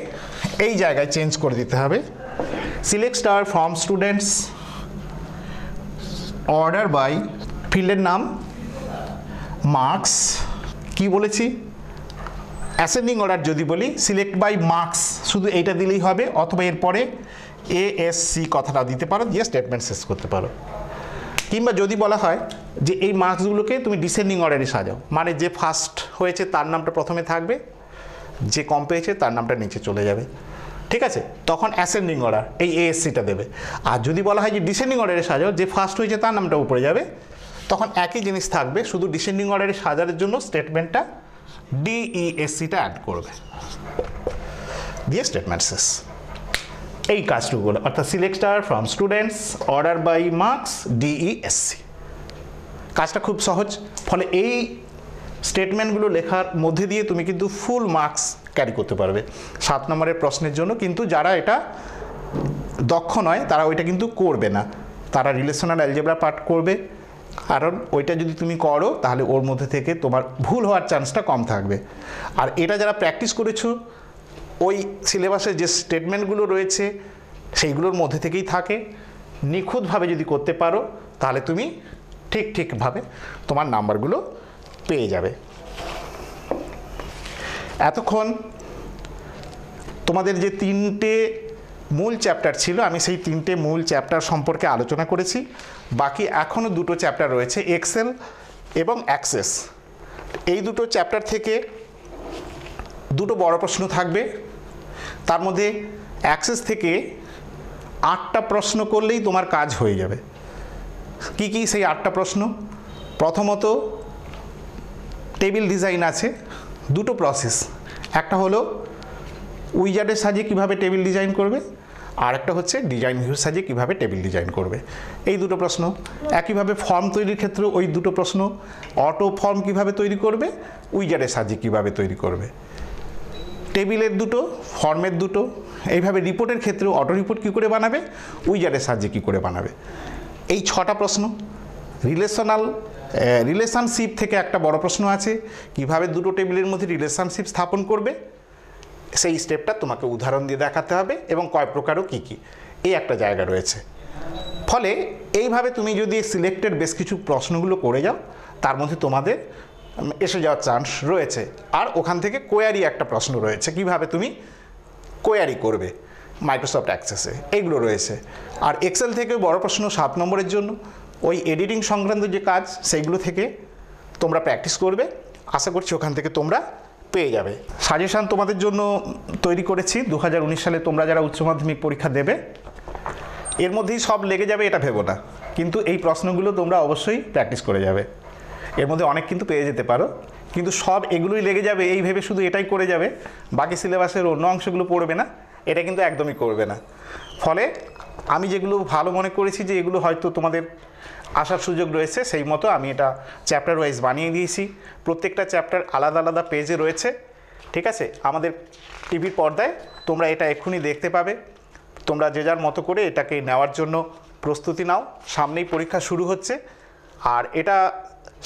এই জায়গায় চেঞ্জ করে দিতে হবে, select star from students order by ফিল্ডের নাম মার্কস, কি বলেছি? অ্যাসেন্ডিং অর্ডার যদি বলি, সিলেক্ট বাই মার্কস শুধু এইটা দিলেই হবে, অথবা এরপরে এএসসি কথাটা দিতে পারো, দিয়ে স্টেটমেন্ট শেষ করতে পারো। কিংবা যদি বলা হয় যে এই মার্কসগুলোকে তুমি ডিসেন্ডিং অর্ডারে সাজাও, মানে যে ফার্স্ট হয়েছে তার নামটা প্রথমে থাকবে, যে কম পেয়েছে তার নামটা নিচে চলে যাবে, ঠিক আছে, তখন অ্যাসেন্ডিং অর্ডার এই এএসসিটা দেবে। আর যদি বলা হয় যে ডিসেন্ডিং অর্ডারে সাজাও, যে ফার্স্ট হয়েছে তার নামটা উপরে যাবে, তখন একই জিনিস থাকবে, শুধু ডিসেন্ডিং অর্ডারে সাজানোর জন্য স্টেটমেন্টটা ডিইএসসিটা অ্যাড করবে, দিয়ে স্টেটমেন্ট শেষ। এই কাজটুকু, অর্থাৎ select star from students, order by marks, DESC. কাজটা খুব সহজ। ফলে এই স্টেটমেন্টগুলো লেখার মধ্যে দিয়ে তুমি কিন্তু ফুল মার্কস ক্যারি করতে পারবে 7 নম্বরের প্রশ্নের জন্য। কিন্তু যারা এটা দক্ষ নয় তারা ওইটা কিন্তু করবে না, তারা রিলেশনাল অ্যালজেব্রা পার্ট করবে, কারণ ওইটা যদি তুমি করো তাহলে ওর মধ্যে থেকে তোমার ভুল হওয়ার চান্সটা কম থাকবে। আর এটা যারা প্র্যাকটিস করেছো, ওই সিলেবাসে যে স্টেটমেন্টগুলো রয়েছে সেইগুলোর মধ্যে থেকেই থাকে, নিখুঁতভাবে যদি করতে পারো তাহলে তুমি ঠিকভাবে তোমার নাম্বারগুলো পেয়ে যাবে। এতক্ষণ তোমাদের যে 3টে মূল চ্যাপ্টার ছিল, আমি সেই 3টে মূল চ্যাপ্টার সম্পর্কে আলোচনা করেছি। বাকি এখনও 2টো চ্যাপ্টার রয়েছে, এক্সেল এবং অ্যাক্সেস। এই 2টো চ্যাপ্টার থেকে 2টো বড় প্রশ্ন থাকবে, তার মধ্যে অ্যাক্সেস থেকে 8টা প্রশ্ন করলেই তোমার কাজ হয়ে যাবে। কি কি সেই 8টা প্রশ্ন? প্রথমত টেবিল ডিজাইন আছে, 2টো প্রসেস, একটা হলো উইজার্ডের সাহায্যে কীভাবে টেবিল ডিজাইন করবে, আর একটা হচ্ছে ডিজাইন ভিউর সাহায্যে কীভাবে টেবিল ডিজাইন করবে, এই 2টো প্রশ্ন। একইভাবে ফর্ম তৈরির ক্ষেত্রেও ওই 2টো প্রশ্ন, অটো ফর্ম কীভাবে তৈরি করবে, উইজার্ডের সাহায্যে কীভাবে তৈরি করবে। টেবিলের 2টো, ফর্মের 2টো। এইভাবে রিপোর্টের ক্ষেত্রেও অটো রিপোর্ট কী করে বানাবে, উইজার্ডের সাহায্যে কী করে বানাবে। এই 6টা প্রশ্ন। রিলেশনশিপ থেকে একটা বড় প্রশ্ন আছে, কিভাবে 2টো টেবিলের মধ্যে রিলেশনশিপ স্থাপন করবে, সেই স্টেপটা তোমাকে উদাহরণ দিয়ে দেখাতে হবে, এবং কয় প্রকারও কী কী, এই একটা জায়গা রয়েছে। ফলে এইভাবে তুমি যদি সিলেক্টেড বেশ কিছু প্রশ্নগুলো করে যাও, তার মধ্যে তোমাদের এসে যাওয়ার চান্স রয়েছে। আর ওখান থেকে কোয়ারি একটা প্রশ্ন রয়েছে, কিভাবে তুমি কোয়ারি করবে মাইক্রোসফট অ্যাক্সেসে, এইগুলো রয়েছে। আর এক্সেল থেকে বড় প্রশ্ন 7 নম্বরের জন্য, ওই এডিটিং সংক্রান্ত যে কাজ সেইগুলো থেকে তোমরা প্র্যাকটিস করবে, আশা করছি ওখান থেকে তোমরা পেয়ে যাবে। সাজেশান তোমাদের জন্য তৈরি করেছি 2019 সালে তোমরা যারা উচ্চ মাধ্যমিক পরীক্ষা দেবে, এর মধ্যেই সব লেগে যাবে এটা ভেবো না, কিন্তু এই প্রশ্নগুলো তোমরা অবশ্যই প্র্যাকটিস করে যাবে। এর মধ্যে অনেক কিন্তু পেয়ে যেতে পারো, কিন্তু সব এগুলোই লেগে যাবে এই ভেবে শুধু এটাই করে যাবে, বাকি সিলেবাসের অন্য অংশগুলো পড়বে না, এটা কিন্তু একদমই করবে না। ফলে আমি যেগুলো ভালো মনে করেছি যে এগুলো হয়তো তোমাদের আসার সুযোগ রয়েছে, সেই মতো আমি এটা চ্যাপ্টার ওয়াইজ বানিয়ে দিয়েছি। প্রত্যেকটা চ্যাপ্টার আলাদা আলাদা পেজে রয়েছে, ঠিক আছে। আমাদের টিভির পর্দায় তোমরা এটা এক্ষুনি দেখতে পাবে। তোমরা যে যার মতো করে এটাকে নেওয়ার জন্য প্রস্তুতি নাও, সামনেই পরীক্ষা শুরু হচ্ছে। আর এটা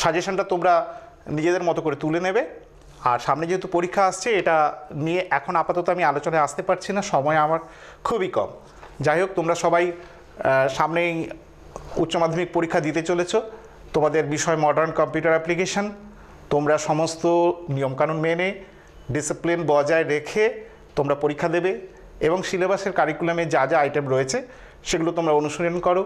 সাজেশনটা তোমরা নিজেদের মতো করে তুলে নেবে। আর সামনে যেহেতু পরীক্ষা আসছে, এটা নিয়ে এখন আপাতত আমি আলোচনায় আসতে পারছি না, সময় আমার খুবই কম। যাই হোক, তোমরা সবাই সামনেই উচ্চ মাধ্যমিক পরীক্ষা দিতে চলেছ। তোমাদের বিষয় মডার্ন কম্পিউটার অ্যাপ্লিকেশন। তোমরা সমস্ত নিয়মকানুন মেনে ডিসিপ্লিন বজায় রেখে তোমরা পরীক্ষা দেবে, এবং সিলেবাসের কারিকুলামে যা যা আইটেম রয়েছে সেগুলো তোমরা অনুসরণ করো।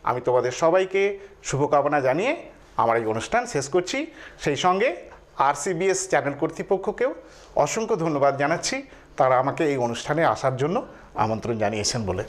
আমি তোমাদের সবাইকে শুভকামনা জানিয়ে আমার এই অনুষ্ঠান শেষ করছি। সেই সঙ্গে RCBS চ্যানেল কর্তৃপক্ষকেও অসংখ্য ধন্যবাদ জানাচ্ছি, তারা আমাকে এই অনুষ্ঠানে আসার জন্য আমন্ত্রণ জানিয়েছেন বলে।